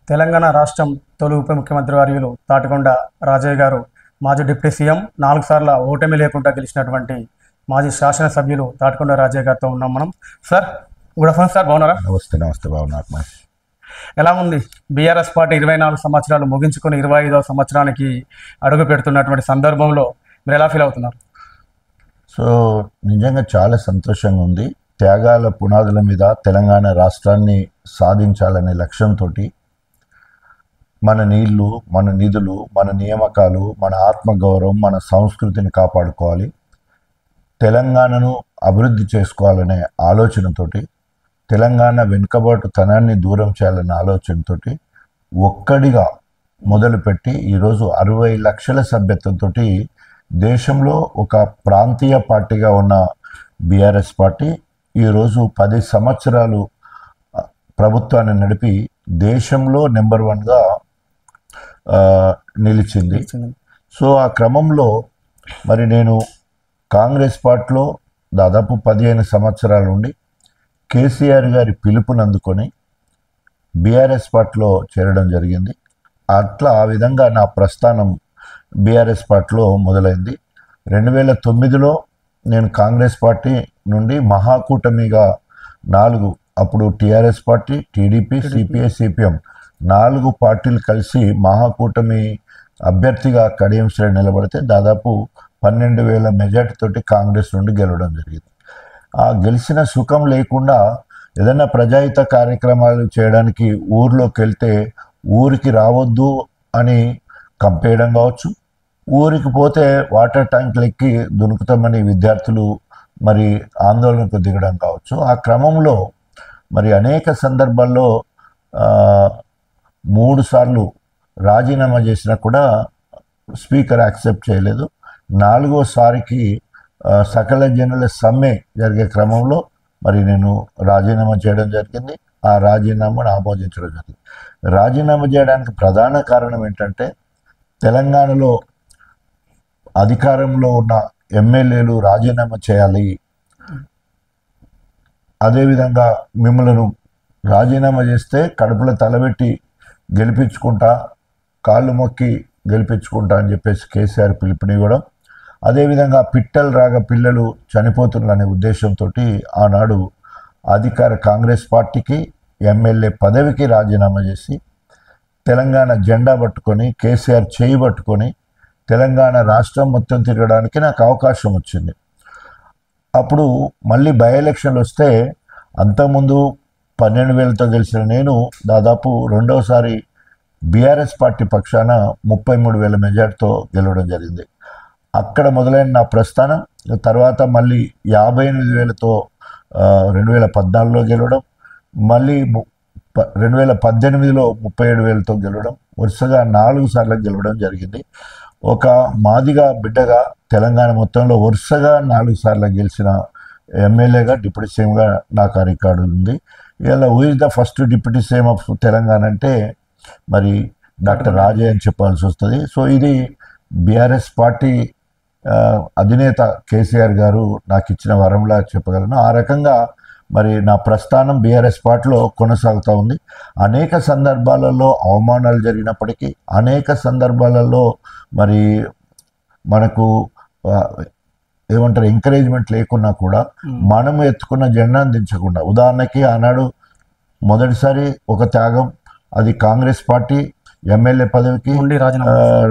తెలంగాణ రాష్ట్రం తొలి ఉప ముఖ్యమంత్రి వర్యులు తాటికొండ రాజయ్య గారు, మాజీ డిప్యూటీ సీఎం, 4 సార్ల ఓటమి లేకుండా గెలిచినటువంటి మాజీ శాసనసభ్యులు తాటికొండ రాజయ్య గారితో ఉన్నాం మనం. సార్, గుడ్ ఆఫ్టర్నూన్ సార్, బాగున్నారా? నమస్తే. నమస్తే, బాగున్నారు. ఎలా ఉంది? బీఆర్ఎస్ పార్టీ 24 సంవత్సరాలు ముగించుకొని 25వ సంవత్సరానికి అడుగు పెడుతున్నటువంటి సందర్భంలో మీరు ఎలా ఫీల్ అవుతున్నారు? సో నిజంగా చాలా సంతోషంగా ఉంది. త్యాగాల పునాదుల మీద తెలంగాణ రాష్ట్రాన్ని సాధించాలనే లక్ష్యంతో మన నీళ్లు, మన నిధులు, మన నియామకాలు, మన ఆత్మగౌరవం, మన సంస్కృతిని కాపాడుకోవాలి, తెలంగాణను అభివృద్ధి చేసుకోవాలనే ఆలోచనతోటి, తెలంగాణ వెనుకబాటుతనాన్ని దూరం చేయాలనే ఆలోచనతోటి ఒక్కడిగా మొదలుపెట్టి ఈరోజు 60 లక్షల సభ్యత్వంతో దేశంలో ఒక ప్రాంతీయ పార్టీగా ఉన్న బీఆర్ఎస్ పార్టీ ఈరోజు 10 సంవత్సరాలు ప్రభుత్వాన్ని నడిపి దేశంలో నెంబర్ 1గా నిలిచింది. సో ఆ క్రమంలో మరి నేను కాంగ్రెస్ పార్టీలో దాదాపు 15 సంవత్సరాల నుండి కేసీఆర్ గారి పిలుపుని అందుకొని బీఆర్ఎస్ పార్టీలో చేరడం జరిగింది. అట్లా ఆ విధంగా నా ప్రస్థానం బీఆర్ఎస్ పార్టీలో మొదలైంది. 2009లో నేను కాంగ్రెస్ పార్టీ నుండి మహాకూటమిగా 4, అప్పుడు TRS party, TDP, CPI, CPM 4 పార్టీలు కలిసి మహాకూటమి అభ్యర్థిగా కడియం శ్రేణి నిలబడితే దాదాపు 12,000 మెజార్టీతోటి కాంగ్రెస్ నుండి గెలవడం జరిగింది. ఆ గెలిచిన సుఖం లేకుండా ఏదైనా ప్రజాహిత కార్యక్రమాలు చేయడానికి ఊర్లోకి వెళ్తే ఊరికి రావద్దు అని కంపేయడం కావచ్చు, ఊరికి పోతే వాటర్ ట్యాంకులు ఎక్కి దునుకుతామని విద్యార్థులు మరి ఆందోళనకు దిగడం కావచ్చు. ఆ క్రమంలో మరి అనేక సందర్భాల్లో 3 సార్లు రాజీనామా చేసినా కూడా స్పీకర్ యాక్సెప్ట్ చేయలేదు. 4వసారికి సకల జనుల సమ్మె జరిగే క్రమంలో మరి నేను రాజీనామా చేయడం జరిగింది. ఆ రాజీనామాను ఆమోదించడం జరిగింది. రాజీనామా చేయడానికి ప్రధాన కారణం ఏంటంటే తెలంగాణలో అధికారంలో ఉన్న ఎమ్మెల్యేలు రాజీనామా చేయాలి, అదేవిధంగా మిమ్మల్ని రాజీనామా చేస్తే కడుపులో తలబెట్టి గెలిపించుకుంటా, కాళ్ళు మొక్కి గెలిపించుకుంటా అని చెప్పేసి కేసీఆర్ పిలుపునివ్వడం, అదేవిధంగా పిట్టలు రాగా పిల్లలు చనిపోతున్నారనే ఉద్దేశంతో ఆనాడు అధికార కాంగ్రెస్ పార్టీకి ఎమ్మెల్యే పదవికి రాజీనామా చేసి తెలంగాణ జెండా పట్టుకొని కేసీఆర్ చేయి పట్టుకొని తెలంగాణ రాష్ట్రం మొత్తం తిరగడానికి నాకు అవకాశం వచ్చింది. అప్పుడు మళ్ళీ బై ఎలక్షన్లు వస్తే అంతకుముందు 12,000తో గెలిచిన నేను దాదాపు 2వసారి బీఆర్ఎస్ పార్టీ పక్షాన 33,000 మెజార్టీతో గెలవడం జరిగింది. అక్కడ మొదలైన నా ప్రస్థానం తర్వాత మళ్ళీ 58,000తో 2014లో గెలవడం, మళ్ళీ 2018లో 37,000తో గెలవడం, వరుసగా 4 సార్లు గెలవడం జరిగింది. ఒక మాదిగా బిడ్డగా తెలంగాణ మొత్తంలో వరుసగా 4 సార్లు గెలిచిన ఎమ్మెల్యేగా, డిప్యూటీ సీఎంగా నాకు ఆ రికార్డు ఉంది. ఇలా who is the first deputy CM of Telangana అంటే మరి డాక్టర్ రాజయ్య అని చెప్పాల్సి వస్తుంది. సో ఇది బీఆర్ఎస్ పార్టీ అధినేత కేసీఆర్ గారు నాకు ఇచ్చిన వరంలా చెప్పగలను. ఆ రకంగా మరి నా ప్రస్థానం బీఆర్ఎస్ పార్టీలో కొనసాగుతూ ఉంది. అనేక సందర్భాలలో అవమానాలు జరిగినప్పటికీ, అనేక సందర్భాలలో మరి మనకు ఏమంటారు ఎంకరేజ్మెంట్ లేకున్నా కూడా మనం ఎత్తుకున్న జెండాను దించకుండా, ఉదాహరణకి ఆనాడు మొదటిసారి ఒక త్యాగం, అది కాంగ్రెస్ పార్టీ ఎమ్మెల్యే పదవికి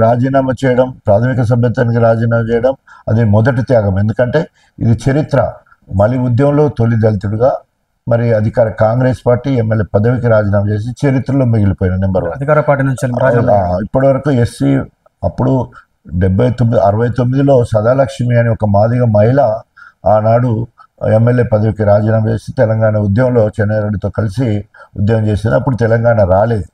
రాజీనామా చేయడం, ప్రాథమిక సభ్యత్వానికి రాజీనామా చేయడం, అది మొదటి త్యాగం. ఎందుకంటే ఇది చరిత్ర. మళ్ళీ ఉద్యమంలో తొలి దళితుడిగా మరి అధికార కాంగ్రెస్ పార్టీ ఎమ్మెల్యే పదవికి రాజీనామా చేసి చరిత్రలో మిగిలిపోయిన నెంబర్ 1 అధికార పార్టీ నుంచి. ఇప్పటి వరకు ఎస్సీ అప్పుడు 69లో సదాలక్ష్మి అని ఒక మాదిగ మహిళ ఆనాడు ఎమ్మెల్యే పదవికి రాజీనామా చేసి తెలంగాణ ఉద్యమంలో చెన్నారెడ్డితో కలిసి ఉద్యమం చేసింది. అప్పుడు తెలంగాణ రాలేదు.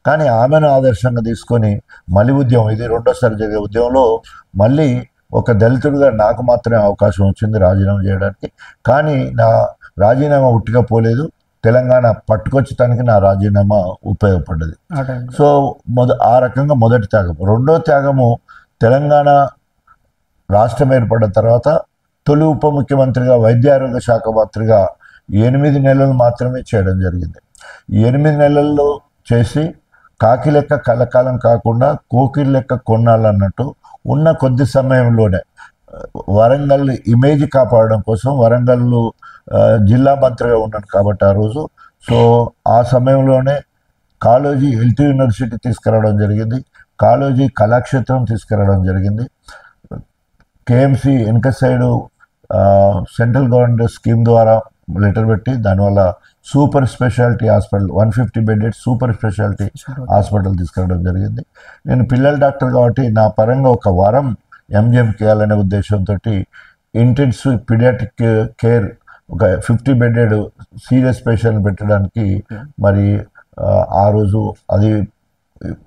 కానీ ఆమెను ఆదర్శంగా తీసుకొని మళ్ళీ ఉద్యమం, ఇది 2వసారి జరిగే ఉద్యమంలో మళ్ళీ ఒక దళితుడిగా నాకు మాత్రమే అవకాశం వచ్చింది రాజీనామా చేయడానికి. కానీ నా రాజీనామా ఉట్టిగా పోలేదు, తెలంగాణ పట్టుకొచ్చటానికి నా రాజీనామా ఉపయోగపడ్డది. సో ఆ రకంగా మొదటి త్యాగం. 2వ త్యాగము తెలంగాణ రాష్ట్రం ఏర్పడిన తర్వాత తొలి ఉప ముఖ్యమంత్రిగా, వైద్య ఆరోగ్య శాఖ మంత్రిగా 8 నెలలు మాత్రమే చేయడం జరిగింది. 8 నెలల్లో చేసి కాకి లెక్క కలకాలం కాకుండా కోకిల లెక్క కొన్నాళ్ళన్నట్టు ఉన్న కొద్ది సమయంలోనే వరంగల్ ఇమేజ్ కాపాడడం కోసం వరంగల్ జిల్లా మంత్రిగా ఉన్నాను కాబట్టి ఆ రోజు. సో ఆ సమయంలోనే కాళోజీ ఎల్టీ యూనివర్సిటీ తీసుకురావడం జరిగింది, కాళోజీ కళాక్షేత్రం తీసుకురావడం జరిగింది, కేఎంసి వెనక సైడు సెంట్రల్ గవర్నమెంట్ స్కీమ్ ద్వారా లెటర్ పెట్టి దానివల్ల super speciality hospital 150 bedded super speciality hospital తీసుకురావడం జరిగింది. నేను పిల్లల డాక్టర్ కాబట్టి నా పరంగా ఒక వరం ఎంజిఎం చేయాలనే ఉద్దేశంతో ఇంటెన్సివ్ పీడియాట్రిక్ కేర్ ఒక 50 బెడెడ్ సీరియస్ పేషెంట్ పెట్టడానికి మరి ఆ రోజు అది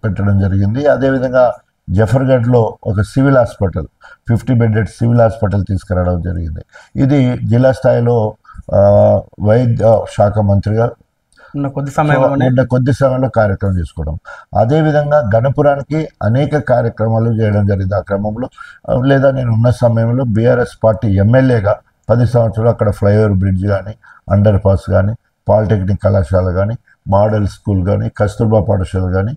పెట్టడం జరిగింది. అదేవిధంగా జఫర్గఢ్లో ఒక civil hospital 50 bedded civil hospital తీసుకురావడం జరిగింది. ఇది జిల్లా స్థాయిలో వైద్య శాఖ మంత్రిగా ఉన్న కొద్ది సమయంలో కార్యక్రమం చేసుకోవడం. అదేవిధంగా గణపురానికి అనేక కార్యక్రమాలు చేయడం జరిగింది. ఆ క్రమంలో లేదా నేను ఉన్న సమయంలో బీఆర్ఎస్ పార్టీ ఎమ్మెల్యేగా 10 సంవత్సరాలు అక్కడ ఫ్లైఓవర్ బ్రిడ్జ్ కానీ, అండర్ పాస్ కానీ, పాలిటెక్నిక్ కళాశాల కానీ, మోడల్ స్కూల్ కానీ, కస్తూర్బా పాఠశాల కానీ,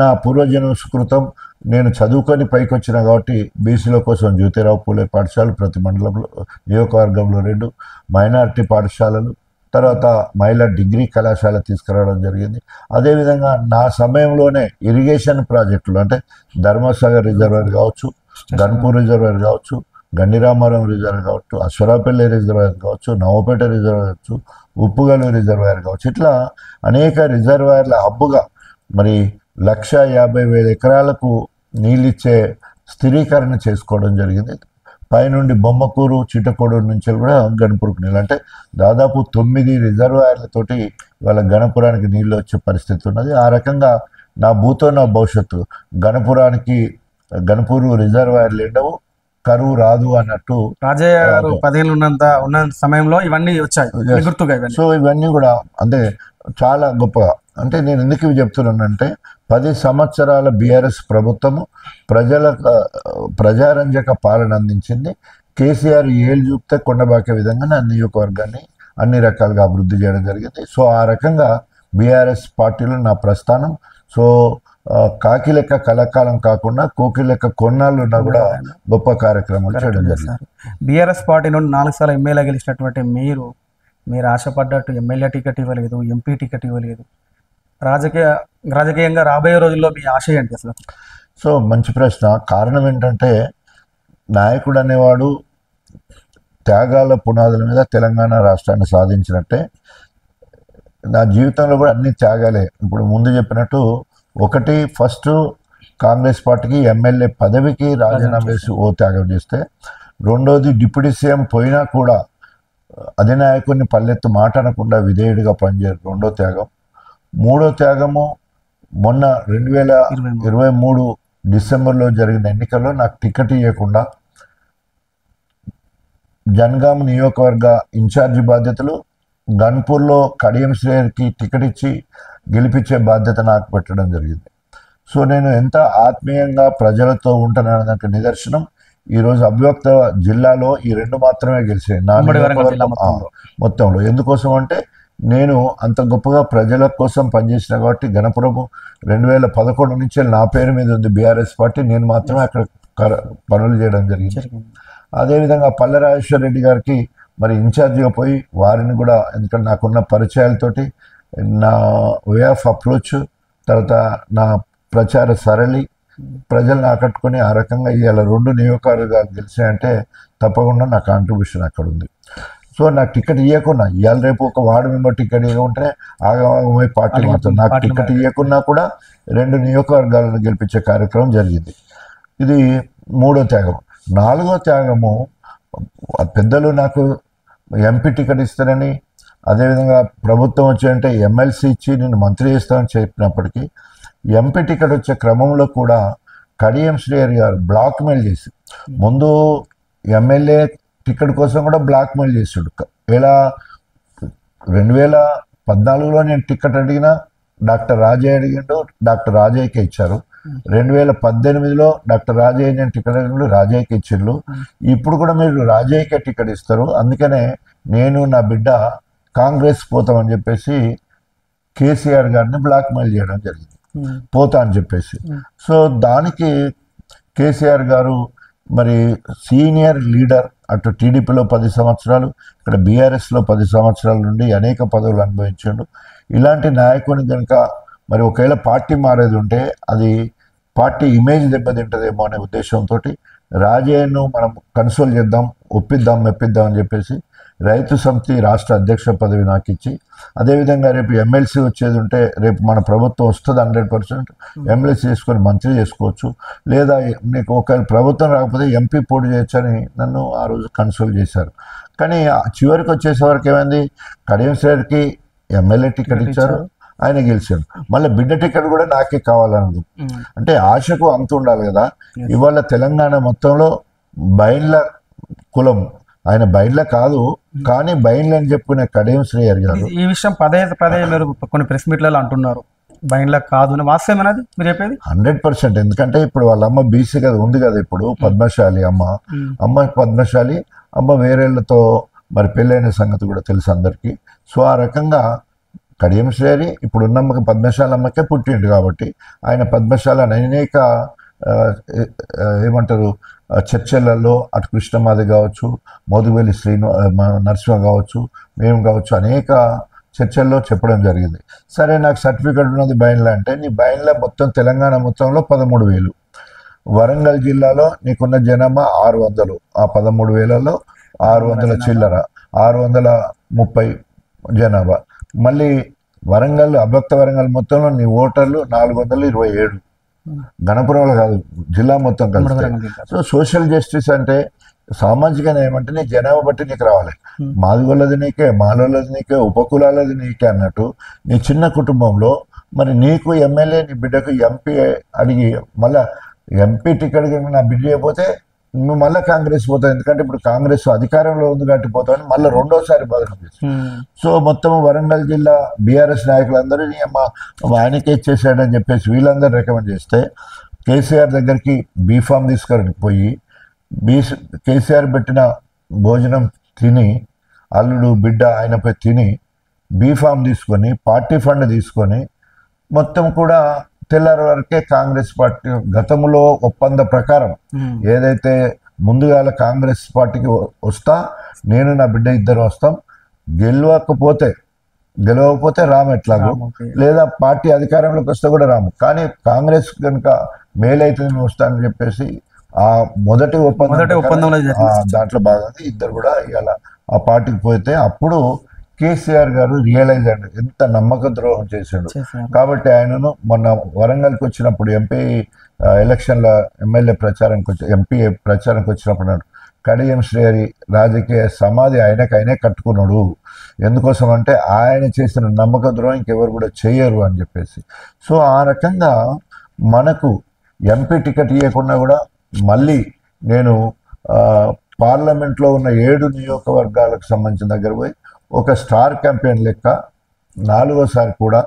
నా పూర్వజన్మ సుకృతం నేను చదువుకొని పైకి వచ్చిన కాబట్టి బీసీల కోసం జ్యోతిరావు పూలే పాఠశాలలు ప్రతి మండలంలో నియోజకవర్గంలో 2 మైనారిటీ పాఠశాలలు, తర్వాత మహిళా డిగ్రీ కళాశాల తీసుకురావడం జరిగింది. అదేవిధంగా నా సమయంలోనే ఇరిగేషన్ ప్రాజెక్టులు అంటే ధర్మసాగర్ రిజర్వాయర్ కావచ్చు, గన్పూర్ రిజర్వాయర్ కావచ్చు, గండిరామారం రిజర్వాయర్ కావచ్చు, అశ్వరాపల్లి రిజర్వాయర్ కావచ్చు, నవపేట రిజర్వాయర్ కావచ్చు, ఉప్పుగలు రిజర్వాయర్ కావచ్చు, ఇట్లా అనేక రిజర్వాయర్ల హబ్బుగా మరి 150,000 ఎకరాలకు నీళ్ళిచ్చే స్థిరీకరణ చేసుకోవడం జరిగింది. పైనుండి బొమ్మకూరు చిట్టకోడు నుంచి కూడా గణపూర్కు నీళ్ళు అంటే దాదాపు 9 రిజర్వాయర్లతోటి వాళ్ళ గణపురానికి నీళ్ళు వచ్చే పరిస్థితి ఉన్నది. ఆ రకంగా నా భూతో నా భవిష్యత్తు గణపూరు రిజర్వాయర్లు ఎండవు, కరువు రాదు అన్నట్టు రాజయ్య గారు 10 ఉన్న సమయంలో ఇవన్నీ వచ్చాయి గుర్తుగా. సో ఇవన్నీ కూడా అంటే చాలా గొప్పగా అంటే నేను ఎందుకు ఇవి చెప్తున్నానంటే 10 సంవత్సరాల బీఆర్ఎస్ ప్రభుత్వము ప్రజారంజక పాలన అందించింది. కేసీఆర్ ఏళ్ళు చూపితే కొండబాకే విధంగా నా నియోజకవర్గాన్ని అన్ని రకాలుగా అభివృద్ధి చేయడం జరిగింది. సో ఆ రకంగా బీఆర్ఎస్ పార్టీలో నా ప్రస్థానం. సో కాకి లెక్క కలకాలం కాకుండా కోకి లెక్క కొన్నాళ్ళు ఉన్నా కూడా గొప్ప కార్యక్రమాలు చేయడం జరిగింది. బీఆర్ఎస్ పార్టీ నుండి 4 సార్లు ఎమ్మెల్యే గెలిచినటువంటి మీరు ఆశపడ్డట్టు ఎమ్మెల్యే టికెట్ ఇవ్వలేదు, ఎంపీ టికెట్ ఇవ్వలేదు. రాజకీయంగా రాబోయే రోజుల్లో మీ ఆశ ఏంటి అసలు? సో మంచి ప్రశ్న. కారణం ఏంటంటే నాయకుడు అనేవాడు త్యాగాల పునాదుల మీద తెలంగాణ రాష్ట్రాన్ని సాధించినట్టే నా జీవితంలో కూడా అన్ని త్యాగాలే. ఇప్పుడు ముందు చెప్పినట్టు ఒకటి ఫస్ట్ కాంగ్రెస్ పార్టీకి ఎమ్మెల్యే పదవికి రాజీనామా చేసి ఓ త్యాగం చేస్తే, రెండోది డిప్యూటీ సీఎం పోయినా కూడా అధినాయకుడిని పల్లెత్తు మాట అనకుండా విధేయుడిగా పనిచేయడం రెండో త్యాగం. మూడో త్యాగము మొన్న 2023 డిసెంబర్లో జరిగిన ఎన్నికల్లో నాకు టికెట్ ఇవ్వకుండా జనగాం నియోజకవర్గ ఇన్ఛార్జి బాధ్యతలు గన్పూర్లో కడియం శ్రేయర్కి టికెట్ ఇచ్చి గెలిపించే బాధ్యత నాకు పెట్టడం జరిగింది. సో నేను ఎంత ఆత్మీయంగా ప్రజలతో ఉంటాననే దానికి నిదర్శనం ఈరోజు అభివ్యక్త జిల్లాలో ఈ 2 మాత్రమే గెలిచాయి నా మొత్తంలో. ఎందుకోసం అంటే నేను అంత గొప్పగా ప్రజల కోసం పనిచేసిన కాబట్టి గణపురము 2011 నుంచి నా పేరు మీద ఉంది బీఆర్ఎస్ పార్టీ, నేను మాత్రమే అక్కడ పనులు చేయడం జరిగింది. అదేవిధంగా పల్లె రాజేశ్వర రెడ్డి గారికి మరి ఇన్ఛార్జిగా పోయి వారిని కూడా ఎందుకంటే నాకున్న పరిచయాలతోటి నా వే ఆఫ్ అప్రోచ్ తర్వాత నా ప్రచార సరళి ప్రజలను ఆకట్టుకొని ఆ రకంగా ఇవాళ 2 నియోజకవర్గాలు గెలిచాయంటే తప్పకుండా నా కాంట్రిబ్యూషన్ అక్కడ ఉంది. సో నాకు టికెట్ ఇవ్వకున్నా ఇవాళ రేపు ఒక వార్డు మెంబర్ టికెట్ ఇవ్వకుంటే ఆగమై పార్టీ మాత్రం నాకు టికెట్ ఇవ్వకున్నా కూడా 2 నియోజకవర్గాలను గెలిపించే కార్యక్రమం జరిగింది. ఇది 3వ త్యాగం. 4వ త్యాగము పెద్దలు నాకు ఎంపీ టికెట్ ఇస్తారని అదేవిధంగా ప్రభుత్వం వచ్చాయంటే ఎమ్మెల్సీ ఇచ్చి నేను మంత్రి చేస్తామని చెప్పినప్పటికీ ఎంపీ టికెట్ వచ్చే క్రమంలో కూడా కడియం శ్రేయర్ గారు బ్లాక్ మెయిల్ చేసి ముందు ఎమ్మెల్యే టికెట్ కోసం కూడా బ్లాక్ మెయిల్ చేసాడు. ఇలా 2014లో నేను టికెట్ అడిగినా డాక్టర్ రాజయ్య అడిగిండు, డాక్టర్ రాజయ్యకే ఇచ్చారు. 2018లో డాక్టర్ రాజయ్య నేను టికెట్ అడిగిండు, రాజయ్యకి ఇచ్చిళ్ళు. ఇప్పుడు కూడా మీరు రాజయ్యకే టికెట్ ఇస్తారు, అందుకనే నేను నా బిడ్డ కాంగ్రెస్ పోతామని చెప్పేసి కేసీఆర్ గారిని బ్లాక్ మెయిల్ చేయడం జరిగింది. పోతా అని చెప్పేసి. సో దానికి కేసీఆర్ గారు మరి సీనియర్ లీడర్, అటు టీడీపీలో 10 సంవత్సరాలు, ఇక్కడ బీఆర్ఎస్లో 10 సంవత్సరాల నుండి అనేక పదవులు అనుభవించాడు. ఇలాంటి నాయకుని కనుక మరి ఒకవేళ పార్టీ మారేది ఉంటే అది పార్టీ ఇమేజ్ దెబ్బతింటదేమో అనే ఉద్దేశంతో రాజయ్యను మనం కన్సోల్ చేద్దాం, ఒప్పిద్దాం, మెప్పిద్దాం అని చెప్పేసి రైతు సమితి రాష్ట్ర అధ్యక్ష పదవి నాకు ఇచ్చి, అదేవిధంగా రేపు ఎమ్మెల్సీ వచ్చేది ఉంటే రేపు మన ప్రభుత్వం వస్తుంది 100%, ఎమ్మెల్సీ చేసుకొని మంత్రి చేసుకోవచ్చు, లేదా నీకు ఒకవేళ ప్రభుత్వం రాకపోతే ఎంపీ పోటీ చేయొచ్చని నన్ను ఆ రోజు కన్సోల్ చేశారు. కానీ చివరికి వచ్చేసేవరకు ఏమైంది, కడియం శ్రేయర్కి ఎమ్మెల్యే టికెట్ ఇచ్చారు, ఆయన గెలిచాడు. మళ్ళీ బిడ్డ టికెట్ కూడా నాకే కావాలన్నది. అంటే ఆశకు అంత ఉండాలి కదా. ఇవాళ తెలంగాణ మొత్తంలో బైండ్ల కులం, ఆయన బైండ్ల కాదు కానీ బైండ్లు అని చెప్పుకునే కడియం శ్రేయర్ గారు ఈ విషయం పదే మీరు కొన్ని ప్రెస్ మీట్లలో అంటున్నారు, బైండ్ల కాదు వాస్తవమేనది మీరు చెప్పేది? 100%. ఎందుకంటే ఇప్పుడు వాళ్ళ అమ్మ బీసీ కదా ఉంది కదా, ఇప్పుడు పద్మశాలి అమ్మ పద్మశాలి అమ్మ వేరేళ్లతో మరి పెళ్ళైన సంగతి కూడా తెలుసు అందరికీ. సో ఆ రకంగా కడియం శ్రేయరి ఇప్పుడు ఉన్నమ్మకి పద్మశాల అమ్మకే పుట్టిండు కాబట్టి ఆయన పద్మశాల అనేక ఏమంటారు చర్చలలో అటు కృష్ణమాది కావచ్చు, మోదువెల్లి నరసింహ కావచ్చు, మేము కావచ్చు అనేక చర్చల్లో చెప్పడం జరిగింది. సరే నాకు సర్టిఫికెట్ ఉన్నది బైన్లా అంటే, నీ బైన్లా మొత్తం తెలంగాణ మొత్తంలో 13,000, వరంగల్ జిల్లాలో నీకున్న జనాభా 600, ఆ 13,000లో 600 చిల్లర, 630 జనాభా. మళ్ళీ వరంగల్ అభక్త వరంగల్ మొత్తంలో నీ ఓటర్లు 427, గణపురంలో కాదు జిల్లా మొత్తం కలిస్తే. సో సోషల్ జస్టిస్ అంటే సామాజిక న్యాయం అంటే నీ జనాభా బట్టి నీకు రావాలి. మాదిగోళ్ళది నీకే, మాలోళ్ళది నీకే, ఉపకులాలది నీకే అన్నట్టు నీ చిన్న కుటుంబంలో మరి నీకు ఎమ్మెల్యే, నీ బిడ్డకు ఎంపీ అడిగి మళ్ళీ ఎంపీ టికెట్ నా బిడ్డ అయిపోతే నువ్వు మళ్ళీ కాంగ్రెస్ పోతావు, ఎందుకంటే ఇప్పుడు కాంగ్రెస్ అధికారంలో ఉంది కాబట్టి పోతావని మళ్ళీ రెండోసారి బదులు. సో మొత్తం వరంగల్ జిల్లా బీఆర్ఎస్ నాయకులందరూ ఆయనకే ఇచ్చేసాడని చెప్పేసి వీళ్ళందరూ రికమెండ్ చేస్తే కేసీఆర్ దగ్గరికి బీఫామ్ తీసుకొని పోయి కేసీఆర్ పెట్టిన భోజనం తిని అల్లుడు బిడ్డ ఆయనపై తిని బీఫామ్ తీసుకొని పార్టీ ఫండ్ తీసుకొని మొత్తం కూడా తెల్లారి వరకే కాంగ్రెస్ పార్టీ గతంలో ఒప్పంద ప్రకారం ఏదైతే ముందుగాల కాంగ్రెస్ పార్టీకి వస్తా, నేను నా బిడ్డ ఇద్దరు వస్తాం, గెలవకపోతే రాము ఎట్లాగో, లేదా పార్టీ అధికారంలోకి వస్తే కూడా రాము, కానీ కాంగ్రెస్ కనుక మేలైతే నేను వస్తానని చెప్పేసి ఆ మొదటి ఒప్పందం దాంట్లో భాగంగా ఇద్దరు కూడా ఇవాళ ఆ పార్టీకి పోతే అప్పుడు కేసీఆర్ గారు రియలైజ్ అయ్యాడు ఎంత నమ్మక ద్రోహం చేశాడు. కాబట్టి ఆయనను మొన్న వరంగల్కి వచ్చినప్పుడు ఎంపీ ఎలక్షన్ల ఎమ్మెల్యే ప్రచారానికి ఎంపీ ప్రచారానికి వచ్చినప్పుడు అన్నాడు, కడియం శ్రేయరి రాజకీయ సమాధి ఆయనే కట్టుకున్నాడు, ఎందుకోసం అంటే ఆయన చేసిన నమ్మక ద్రోహం ఇంకెవరు కూడా చేయరు అని చెప్పేసి. సో ఆ రకంగా మనకు ఎంపీ టికెట్ ఇవ్వకుండా కూడా మళ్ళీ నేను పార్లమెంట్లో ఉన్న 7 నియోజకవర్గాలకు సంబంధించిన దగ్గర పోయి ఒక స్టార్ క్యాంపెయిన్ లెక్క 4వసారి కూడా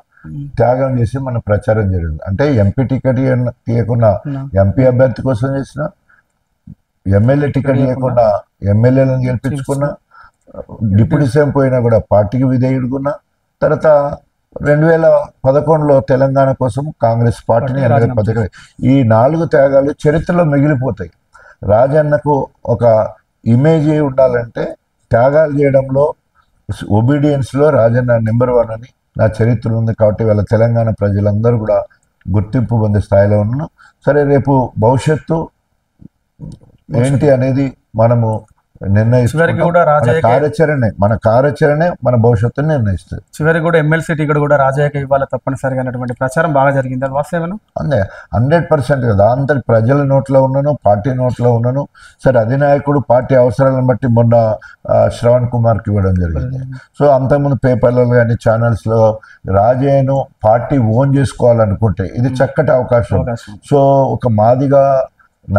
త్యాగం చేసి మన ప్రచారం జరిగింది. అంటే ఎంపీ టికెట్ తీయకుండా ఎంపీ అభ్యర్థి కోసం చేసిన, ఎమ్మెల్యే టికెట్ ఇవ్వకుండా ఎమ్మెల్యేలను గెలిపించుకున్నా, డిప్యూటీ సీఎం పోయినా కూడా పార్టీకి విధేయుడుకున్నా, తర్వాత 2011లో తెలంగాణ కోసం కాంగ్రెస్ పార్టీని పథకం. ఈ 4 త్యాగాలు చరిత్రలో మిగిలిపోతాయి. రాజన్నకు ఒక ఇమేజ్ ఉండాలంటే త్యాగాలు చేయడంలో, ఒబీడియన్స్లో రాజన్న నెంబర్ 1 అని నా చరిత్ర ఉంది. కాబట్టి వాళ్ళ తెలంగాణ ప్రజలందరూ కూడా గుర్తింపు పొందే స్థాయిలో ఉన్నాను. సరే రేపు భవిష్యత్తు ఏంటి అనేది మనము మన కార్యాచరణే మన భవిష్యత్తుని నిర్ణయిస్తుంది. చివరికి కూడా ఎమ్మెల్సీ టికెట్ కూడా రాజయ్యకి ఇవ్వాలి తప్పనిసరిగా అన్నటువంటి ప్రచారం బాగా జరిగింది, అది వాస్తవేనా? అంతే 100% కదా. అందరి ప్రజల నోట్లో ఉన్నాను, పార్టీ నోట్లో ఉన్నాను. సరే అధినాయకుడు పార్టీ అవసరాలను బట్టి మొన్న శ్రవణ్ కుమార్కి ఇవ్వడం జరిగింది. సో అంతకుముందు పేపర్లలో కానీ ఛానల్స్లో రాజయ్యను పార్టీ ఓన్ చేసుకోవాలనుకుంటే ఇది చక్కటి అవకాశం. సో ఒక మాదిగా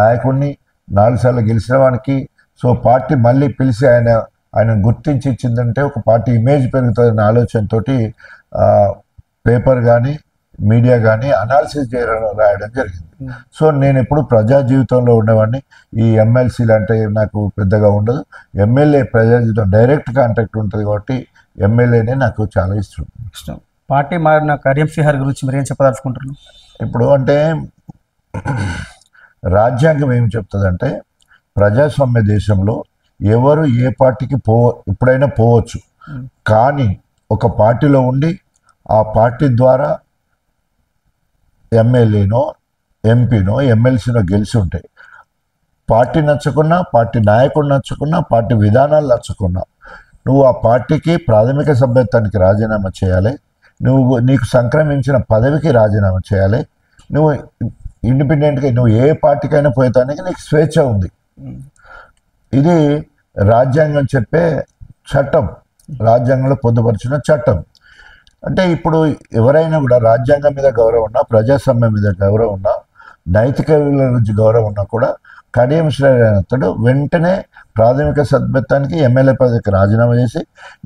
నాయకుడిని 4 సార్లు గెలిచిన వానికి సో పార్టీ మళ్ళీ పిలిచి ఆయన గుర్తించి ఇచ్చిందంటే ఒక పార్టీ ఇమేజ్ పెరుగుతుందనే ఆలోచనతో పేపర్ కానీ మీడియా కానీ అనాలిసిస్ రాయడం జరిగింది. సో నేను ఎప్పుడు ప్రజా జీవితంలో ఉండేవాడిని. ఈ ఎమ్మెల్సీలు అంటే నాకు పెద్దగా ఉండదు. ఎమ్మెల్యే ప్రజా జీవితం డైరెక్ట్ కాంటాక్ట్ ఉంటుంది కాబట్టి ఎమ్మెల్యేనే నాకు చాలా ఇష్టం. పార్టీ మారిన కడియం శ్రీహరి గురించి మీరు ఏం చెప్పదలుచుకుంటున్నారు? ఇప్పుడు అంటే రాజ్యాంగం ఏం చెప్తుందంటే ప్రజాస్వామ్య దేశంలో ఎవరు ఏ పార్టీకి ఎప్పుడైనా పోవచ్చు, కానీ ఒక పార్టీలో ఉండి ఆ పార్టీ ద్వారా ఎమ్మెల్యేనో ఎంపీనో ఎమ్మెల్సీనో గెలిచి ఉంటాయి. పార్టీ నచ్చకున్నా, పార్టీ నాయకుడు నచ్చకున్నా, పార్టీ విధానాలు నచ్చకున్నా నువ్వు ఆ పార్టీకి ప్రాథమిక సభ్యత్వానికి రాజీనామా చేయాలి, నీకు సంక్రమించిన పదవికి రాజీనామా చేయాలి. నువ్వు ఇండిపెండెంట్గా నువ్వు ఏ పార్టీకైనా పోయేదానికి నీకు స్వేచ్ఛ ఉంది. ఇది రాజ్యాంగం చెప్పే చట్టం, రాజ్యాంగంలో పొందుపరిచిన చట్టం. అంటే ఇప్పుడు ఎవరైనా కూడా రాజ్యాంగం మీద గౌరవం ఉన్నా, ప్రజాస్వామ్యం మీద గౌరవం ఉన్నా, నైతిక విలువల గురించి గౌరవం ఉన్నా కూడా కడియం శ్రీహరి అతడు వెంటనే ప్రాథమిక సభ్యత్వానికి ఎమ్మెల్యే పదవికి రాజీనామా చేసి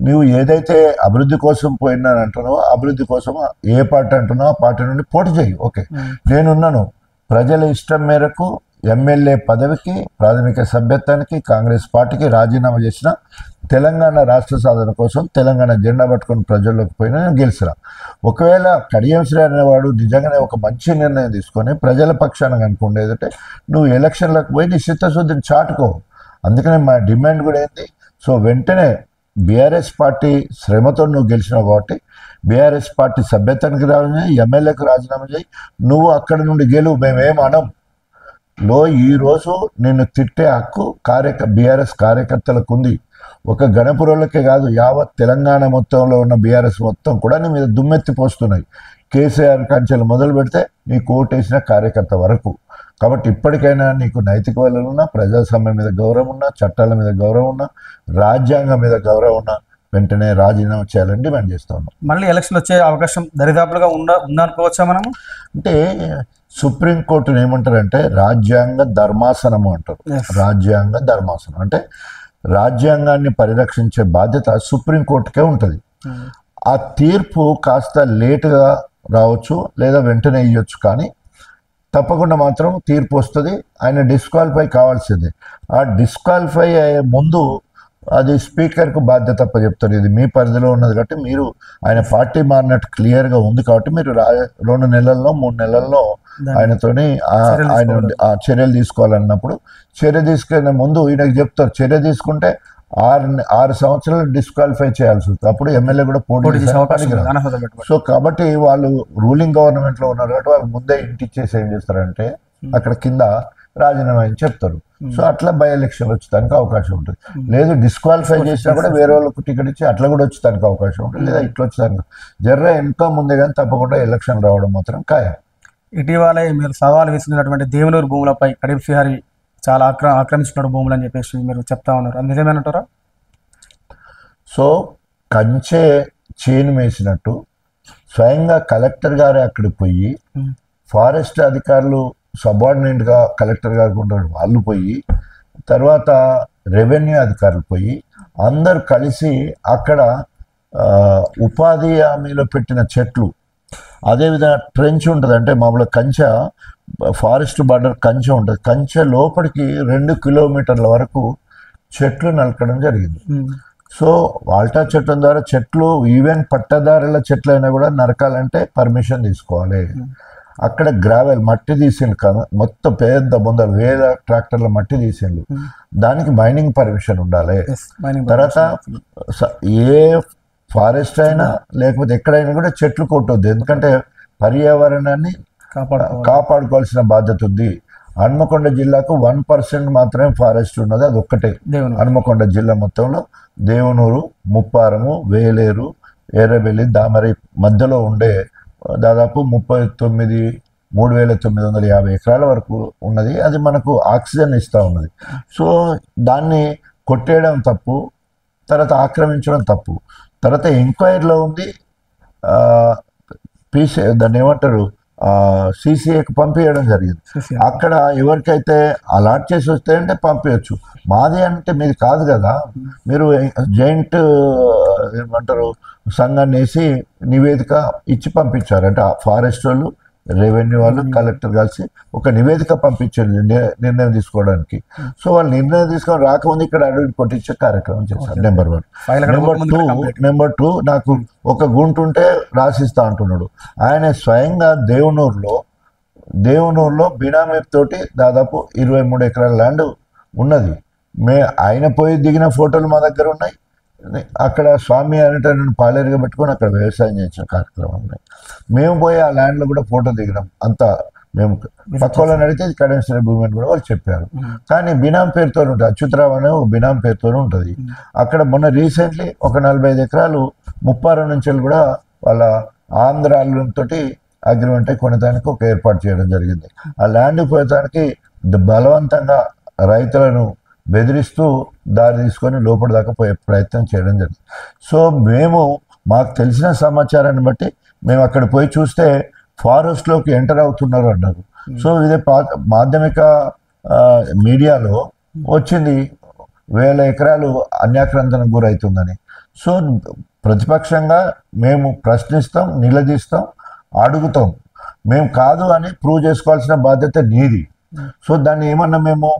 నువ్వు ఏదైతే అభివృద్ధి కోసం పోయినానంటున్నావో అభివృద్ధి కోసం ఏ పార్టీ అంటున్నావో ఆ పార్టీ నుండి పోటీ చేయి. ఓకే, నేనున్నాను. ప్రజల ఇష్టం మేరకు ఎమ్మెల్యే పదవికి ప్రాథమిక సభ్యత్వానికి కాంగ్రెస్ పార్టీకి రాజీనామా చేసిన తెలంగాణ రాష్ట్ర సాధన కోసం తెలంగాణ జెండా పట్టుకొని ప్రజల్లోకి పోయినా నేను గెలిచినా. ఒకవేళ కడియం శ్రీహరి అనేవాడు నిజంగానే ఒక మంచి నిర్ణయం తీసుకొని ప్రజల పక్షాన కనుకుండేదంటే నువ్వు ఎలక్షన్లకు పోయి నీ చిత్తశుద్ధిని చాటుకో. అందుకనే మా డిమాండ్ కూడా ఏంటి, సో వెంటనే బీఆర్ఎస్ పార్టీ శ్రమతో నువ్వు గెలిచినావు కాబట్టి బీఆర్ఎస్ పార్టీ సభ్యత్వానికి రాజీనామా చేయి, ఎమ్మెల్యేకు రాజీనామా చేయి, నువ్వు అక్కడి నుండి గెలువు, మేమేం అనం. ఈరోజు నిన్ను తిట్టే హక్కు బీఆర్ఎస్ కార్యకర్తలకు ఉంది. ఒక గణపురంలోకే కాదు, యావత్ తెలంగాణ మొత్తంలో ఉన్న బీఆర్ఎస్ మొత్తం కూడా నీ మీద దుమ్మెత్తి పోస్తున్నాయి. కేసీఆర్ కంచెలు మొదలు పెడితే నీకు ఓటేసిన కార్యకర్త వరకు. కాబట్టి ఇప్పటికైనా నీకు నైతిక విలువలు ఉన్నా, ప్రజాస్వామ్యం మీద గౌరవం ఉన్నా, చట్టాల మీద గౌరవం ఉన్నా, రాజ్యాంగం మీద గౌరవం ఉన్నా వెంటనే రాజీనామా చేయాలని డిమాండ్ చేస్తా ఉన్నాం. మళ్ళీ ఎలక్షన్ వచ్చే అవకాశం దరిదాపులుగా ఉందనుకోవచ్చా మనము? అంటే సుప్రీంకోర్టును ఏమంటారంటే రాజ్యాంగ ధర్మాసనము అంటారు. రాజ్యాంగ ధర్మాసనం అంటే రాజ్యాంగాన్ని పరిరక్షించే బాధ్యత సుప్రీంకోర్టుకే ఉంటుంది. ఆ తీర్పు కాస్త లేటుగా రావచ్చు లేదా వెంటనే ఇవ్వచ్చు, కానీ తప్పకుండా మాత్రం తీర్పు వస్తుంది. ఆయన డిస్క్వాలిఫై కావాల్సిందే. ఆ డిస్క్వాలిఫై అయ్యే ముందు అది స్పీకర్కు బాధ్యత చెప్తారు. ఇది మీ పరిధిలో ఉన్నది కాబట్టి మీరు ఆయన పార్టీ మారినట్టు క్లియర్గా ఉంది కాబట్టి మీరు 2 నెలల్లో 3 నెలల్లో ఆయనతోని ఆయన చర్యలు తీసుకోవాలన్నప్పుడు చర్య తీసుకునే ముందు ఈయనకు చెప్తారు. చర్య తీసుకుంటే 6 సంవత్సరాలు డిస్క్వాలిఫై చేయాల్సి ఉంటుంది. అప్పుడు ఎమ్మెల్యే కూడా పోటీ చేసే అవకాశం. సో కాబట్టి వాళ్ళు రూలింగ్ గవర్నమెంట్లో ఉన్నారు కాబట్టి వాళ్ళు ముందే ఇంటిచ్చేసి ఏం చేస్తారంటే అక్కడ కింద రాజీనామా అని చెప్తారు. సో అట్లా బై ఎలక్షన్ వచ్చేదానికి అవకాశం ఉంటుంది. లేదు డిస్క్వాలిఫై చేసినా కూడా వేరే వాళ్ళకు టికెట్ ఇచ్చి అట్లా కూడా వచ్చేదానికి అవకాశం ఉంటుంది. లేదా ఇట్లా వచ్చేదానికి ఇంకా ముందే కానీ తప్పకుండా ఎలక్షన్ రావడం మాత్రం ఖాయం. ఇటీవలే మీరు సవాల్ విసిరినటువంటి దేవనూరు భూములపై కడియం శ్రీహరి చాలా ఆక్రమించుకున్న భూములు అని చెప్పేసి మీరు చెప్తా ఉన్నారు, అది నిజమేనంటారా? సో కంచె చేను వేసినట్టు స్వయంగా కలెక్టర్ గారే అక్కడికి పోయి ఫారెస్ట్ అధికారులు సబార్డినేట్గా కలెక్టర్ గారికి ఉంటారు, వాళ్ళు పోయి తర్వాత రెవెన్యూ అధికారులు పోయి అందరు కలిసి అక్కడ ఉపాధి హామీలో పెట్టిన చెట్లు, అదేవిధంగా ట్రెంచ్ ఉంటుంది. అంటే మామూలుగా కంచె ఫారెస్ట్ బార్డర్ కంచె ఉంటుంది. కంచె లోపలికి 2 కిలోమీటర్ల వరకు చెట్లు నలకడం జరిగింది. సో వాల్టా చట్టం ద్వారా చెట్లు ఈవెన్ పట్టదారుల చెట్లు అయినా కూడా నరకాలంటే పర్మిషన్ తీసుకోవాలి. అక్కడ గ్రావెల్ మట్టి తీసిండు కదా, మొత్తం పెద్ద బొందలు 1000 ట్రాక్టర్ల మట్టి తీసిండు, దానికి మైనింగ్ పర్మిషన్ ఉండాలి. తర్వాత ఏ ఫారెస్ట్ అయినా లేకపోతే ఎక్కడైనా కూడా చెట్లు కొట్టొద్దు, ఎందుకంటే పర్యావరణాన్ని కాపాడుకోవాల్సిన బాధ్యత ఉంది. హన్మకొండ జిల్లాకు 1% మాత్రమే ఫారెస్ట్ ఉన్నది, అది ఒక్కటే. హన్మకొండ జిల్లా మొత్తంలో దేవనూరు, ముప్పారము, వేలేరు, ఎర్రబెల్లి, దామరి మధ్యలో ఉండే దాదాపు 3,950 ఎకరాల వరకు ఉన్నది. అది మనకు ఆక్సిజన్ ఇస్తూ ఉన్నది. సో దాన్ని కొట్టేయడం తప్పు, తర్వాత ఆక్రమించడం తప్పు. తర్వాత ఎంక్వైరీలో ఉంది దాన్ని ఏమంటారు సిసిఏకి పంపించడం జరిగింది. అక్కడ ఎవరికైతే అలాట్ చేసి వస్తాయంటే పంపించచ్చు. మాది అంటే మీది కాదు కదా, మీరు జాయింట్ ఏమంటారు సంఘాన్ని వేసి నివేదిక ఇచ్చి పంపించారు. అంటే ఫారెస్ట్ వాళ్ళు రెవెన్యూ వాళ్ళు కలెక్టర్ కలిసి ఒక నివేదిక పంపించారు నిర్ణయం తీసుకోవడానికి. సో వాళ్ళు నిర్ణయం తీసుకొని రాకముందు ఇక్కడ అడవి కొట్టించే కార్యక్రమం చేశారు. నెంబర్ 1. నెంబర్ 2 నాకు ఒక గుంట ఉంటే రాసిస్తా అంటున్నాడు. ఆయన స్వయంగా దేవునూరులో బినామీ తోటి దాదాపు 23 ఎకరాల ల్యాండ్ ఉన్నది. ఆయన పోయి దిగిన ఫోటోలు మా దగ్గర ఉన్నాయి. అక్కడ స్వామి అనేటటువంటి పాలేరుగా పెట్టుకొని అక్కడ వ్యవసాయం చేసిన కార్యక్రమం ఉన్నాయి. మేము పోయి ఆ ల్యాండ్లో కూడా ఫోటో దిగినాం. అంతా మేము పక్క వాళ్ళని అడిగితే కడెన్షియల్ భూమి అని కూడా వాళ్ళు చెప్పారు. కానీ బినాం పేరుతో ఉంటుంది, అచ్యుతరావు అనే బినాం పేరుతోనే ఉంటుంది. అక్కడ మొన్న రీసెంట్లీ ఒక 45 ఎకరాలు ముప్పారం నుంచి కూడా వాళ్ళ ఆంధ్రాలతో అగ్రిమెంట్ కొనడానికి ఒక ఏర్పాటు చేయడం జరిగింది. ఆ ల్యాండ్ పోయడానికి బలవంతంగా రైతులను బెదిరిస్తూ దారి తీసుకొని లోపల దాకా పోయే ప్రయత్నం చేయడం జరిగింది. సో మాకు తెలిసిన సమాచారాన్ని బట్టి మేము అక్కడ పోయి చూస్తే ఫారెస్ట్లోకి ఎంటర్ అవుతున్నారు అన్నారు. సో ఇదే మాధ్యమిక మీడియాలో వచ్చింది 1000 ఎకరాలు అన్యాక్రాంతనకు గురవుతుందని. సో ప్రతిపక్షంగా మేము ప్రశ్నిస్తాం, నిలదీస్తాం, అడుగుతాం. మేము కాదు అని ప్రూవ్ చేసుకోవాల్సిన బాధ్యత నీది. సో దాన్ని ఏమన్నా మేము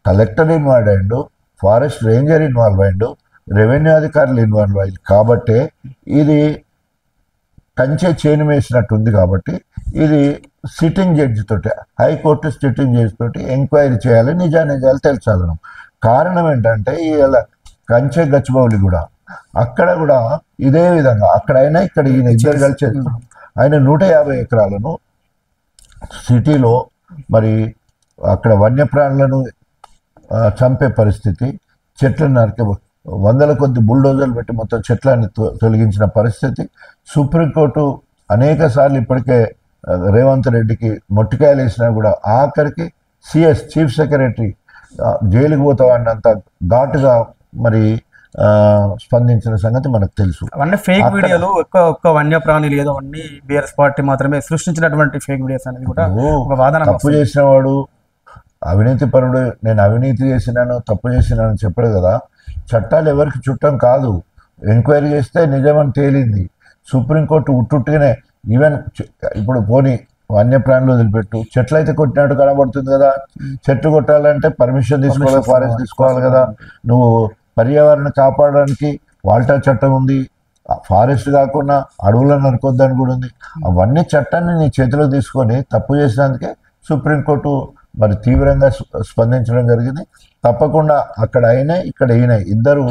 కలెక్టర్ ఇన్వాల్వ్ అయ్యిండు, ఫారెస్ట్ రేంజర్ ఇన్వాల్వ్ అయ్యిండు, రెవెన్యూ అధికారులు ఇన్వాల్వ్ అయ్యింది కాబట్టి ఇది కంచె చేను వేసినట్టుంది. కాబట్టి ఇది సిట్టింగ్ జడ్జి తోటి, హైకోర్టు సిట్టింగ్ జడ్జి తోటి ఎంక్వైరీ చేయాలి, నిజాలు తెలుసాలను. కారణం ఏంటంటే ఇలా కంచె గచ్చిబౌలి కూడా అక్కడ కూడా ఇదే విధంగా అక్కడైనా ఇక్కడ ఈయన ఇద్దరు కలిసి ఆయన 150 ఎకరాలను సిటీలో మరి అక్కడ వన్యప్రాణులను చంపే పరిస్థితి, చెట్లను నరికే 100 కొద్ది బుల్డోజర్లు పెట్టి మొత్తం చెట్లని తొలగించిన పరిస్థితి. సుప్రీంకోర్టు అనేక సార్లు ఇప్పటికే రేవంత్ రెడ్డికి మొట్టికాయలు వేసినా కూడా ఆఖరికి సిఎస్ చీఫ్ సెక్రటరీ జైలుకి పోతామన్నంత ఘాటుగా మరి స్పందించిన సంగతి మనకు తెలుసు. అవన్నీ ఫేక్ వీడియోలు, ఒక్క వన్యప్రాణులు ఏదో అన్ని బీఆర్ఎస్ పార్టీ మాత్రమే సృష్టించినటువంటి ఫేక్ వీడియోస్ అనేది కూడా ఒక వాదన. తప్పు చేసిన వాడు అవినీతి పరుడు, నేను అవినీతి చేసినాను తప్పు చేసినాను చెప్పాడు కదా. చట్టాలు ఎవరికి చుట్టం కాదు. ఎంక్వైరీ చేస్తే నిజమని తేలింది. సుప్రీంకోర్టు ఉట్టుగానే ఈవెన్ ఇప్పుడు పోనీ వన్యప్రాణులు వదిలిపెట్టు, చెట్లు అయితే కొట్టినట్టు కనబడుతుంది కదా. చెట్లు కొట్టాలంటే పర్మిషన్ తీసుకోవాలి, ఫారెస్ట్ తీసుకోవాలి కదా. నువ్వు పర్యావరణ కాపాడడానికి వాల్టా చట్టం ఉంది, ఫారెస్ట్ కాకుండా అడవులను నరుకొద్దని కూడా ఉంది. అవన్నీ చట్టాన్ని నీ చేతిలో తీసుకొని తప్పు చేసినందుకే సుప్రీంకోర్టు మరి తీవ్రంగా స్పందించడం జరిగింది. తప్పకుండా అక్కడ అయినా ఇక్కడ అయినా ఇద్దరు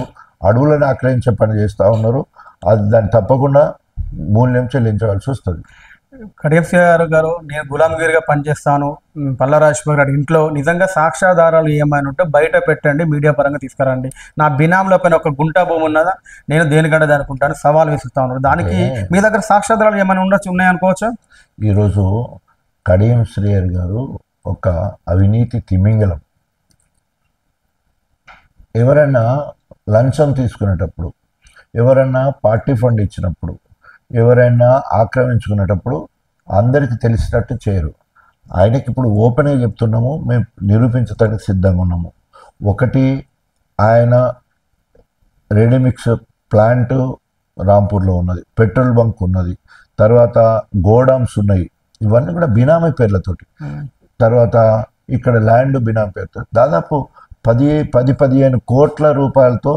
అడవులను ఆక్రమించే పని చేస్తూ ఉన్నారు. అది దాన్ని తప్పకుండా మూల్యం చెల్లించవలసి వస్తుంది. కడియం శ్రీగారు గారు, నేను గులాంగిరిగా పనిచేస్తాను, పల్లా రాజశేఖర్ గారి ఇంట్లో నిజంగా సాక్ష్యాధారాలు ఏమైనా ఉంటే బయట పెట్టండి, మీడియా పరంగా తీసుకురండి. నా బినాంలో పైన ఒక గుంట భూమి ఉన్నదా, నేను దేనికంటే దానికుంటాను సవాల్ విసురుతా ఉన్నారు. దానికి మీ దగ్గర సాక్ష్యాధారాలు ఏమైనా ఉన్నాయనుకోవచ్చా? ఈరోజు కడియం శ్రీగారు గారు ఒక అవినీతి తిమింగలం. ఎవరైనా లంచం తీసుకునేటప్పుడు, ఎవరైనా పార్టీ ఫండ్ ఇచ్చినప్పుడు, ఎవరైనా ఆక్రమించుకునేటప్పుడు అందరికీ తెలిసినట్టు చేయరు. ఆయనకి ఇప్పుడు ఓపెన్గా చెప్తున్నాము, మేము నిరూపించడానికి సిద్ధంగా ఉన్నాము. ఒకటి, ఆయన రెడీమిక్స్ ప్లాంట్ రాంపూర్లో ఉన్నది, పెట్రోల్ బంక్ ఉన్నది, తర్వాత గోడౌన్స్ ఉన్నాయి. ఇవన్నీ కూడా బినామీ పేర్లతోటి. తర్వాత ఇక్కడ ల్యాండ్ బినామీ పేరుతో దాదాపు 10-15 కోట్ల రూపాయలతో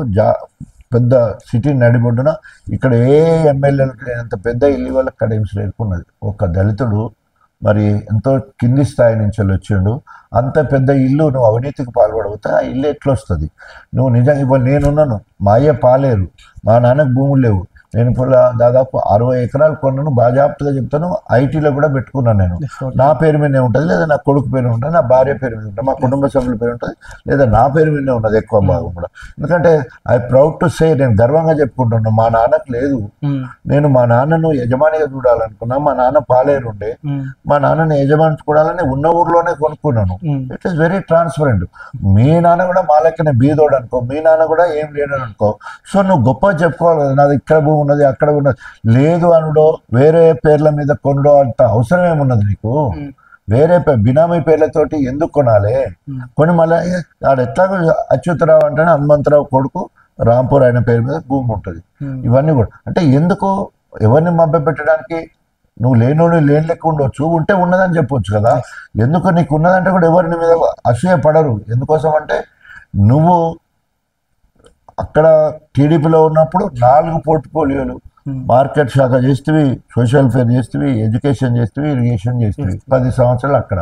పెద్ద సిటీ నడిబొడ్డున ఇక్కడ ఏ ఎమ్మెల్యేలకు లేనంత పెద్ద ఇల్లు వల్ల కడియం శ్రీగారికి ఉన్నది. ఒక దళితుడు మరి ఎంతో కింది స్థాయి నుంచి వచ్చిండు. అంత పెద్ద ఇల్లు నువ్వు అవినీతికి పాల్పడవుతా ఆ ఇల్లు ఎట్లా వస్తుంది? నువ్వు నిజంగా ఇప్పుడు నేనున్నాను, మా అయ్య పాలేరు, మా నాన్నకు భూములు లేవు. నేను ఇప్పుడు దాదాపు 60 ఎకరాలు కొన్నాను. బాజాప్తుగా చెప్తాను, ఐటీలో కూడా పెట్టుకున్నాను. నేను నా పేరు మీదే ఉంటుంది, లేదా నా కొడుకు పేరు ఉంటుంది, నా భార్య పేరు మీద ఉంటుంది, మా కుటుంబ సభ్యుల పేరు ఉంటుంది, లేదా నా పేరు మీదే ఉన్నది ఎక్కువ భాగం కూడా. ఎందుకంటే ఐ ప్రౌడ్ టు సే, నేను గర్వంగా చెప్పుకుంటున్నాను, మా నాన్నకు లేదు. నేను మా నాన్నను యజమానిగా చూడాలనుకున్నా. మా నాన్న పాలేరు ఉండే, మా నాన్నని యజమాని చూడాలని ఉన్న ఊర్లోనే కొనుక్కున్నాను. It is very transparent. మీ నాన్న కూడా మా లెక్కనే బీదోడు అనుకో, మీ నాన్న కూడా ఏం లేడు అనుకో. సో నువ్వు గొప్ప చెప్పుకోవాలి కదా, నాది ఇక్కడ భూమి ఉన్నది, అక్కడ ఉన్నది. లేదు అనుడో వేరే పేర్ల మీద కొనడో అంత అవసరం ఏమున్నది నీకు? వేరే బినామీ పేర్లతోటి ఎందుకు కొనాలి? కొని మళ్ళీ ఆడ ఎట్లాగో అచ్యుతరావు అంటేనే హనుమంతరావు కొడుకు రాంపూర్ ఆయన పేరు మీద భూమి ఉంటుంది. ఇవన్నీ కూడా అంటే ఎందుకు, ఎవరిని మభ్య పెట్టడానికి నువ్వు లేనోడు లేని లెక్క ఉండొచ్చు, ఉంటే ఉన్నదని చెప్పొచ్చు కదా. ఎందుకు నీకు ఉన్నదంటే కూడా ఎవరు నీ మీద అసూయ పడరు. ఎందుకోసం అంటే నువ్వు అక్కడ టీడీపీలో ఉన్నప్పుడు 4 పోర్ట్ఫోలియోలు, మార్కెట్ శాఖ చేస్తేవి, సోషల్ ఫేర్ చేస్తేవి, ఎడ్యుకేషన్ చేస్తేవి, ఇరిగేషన్ చేస్తేవి, 10 సంవత్సరాలు అక్కడ.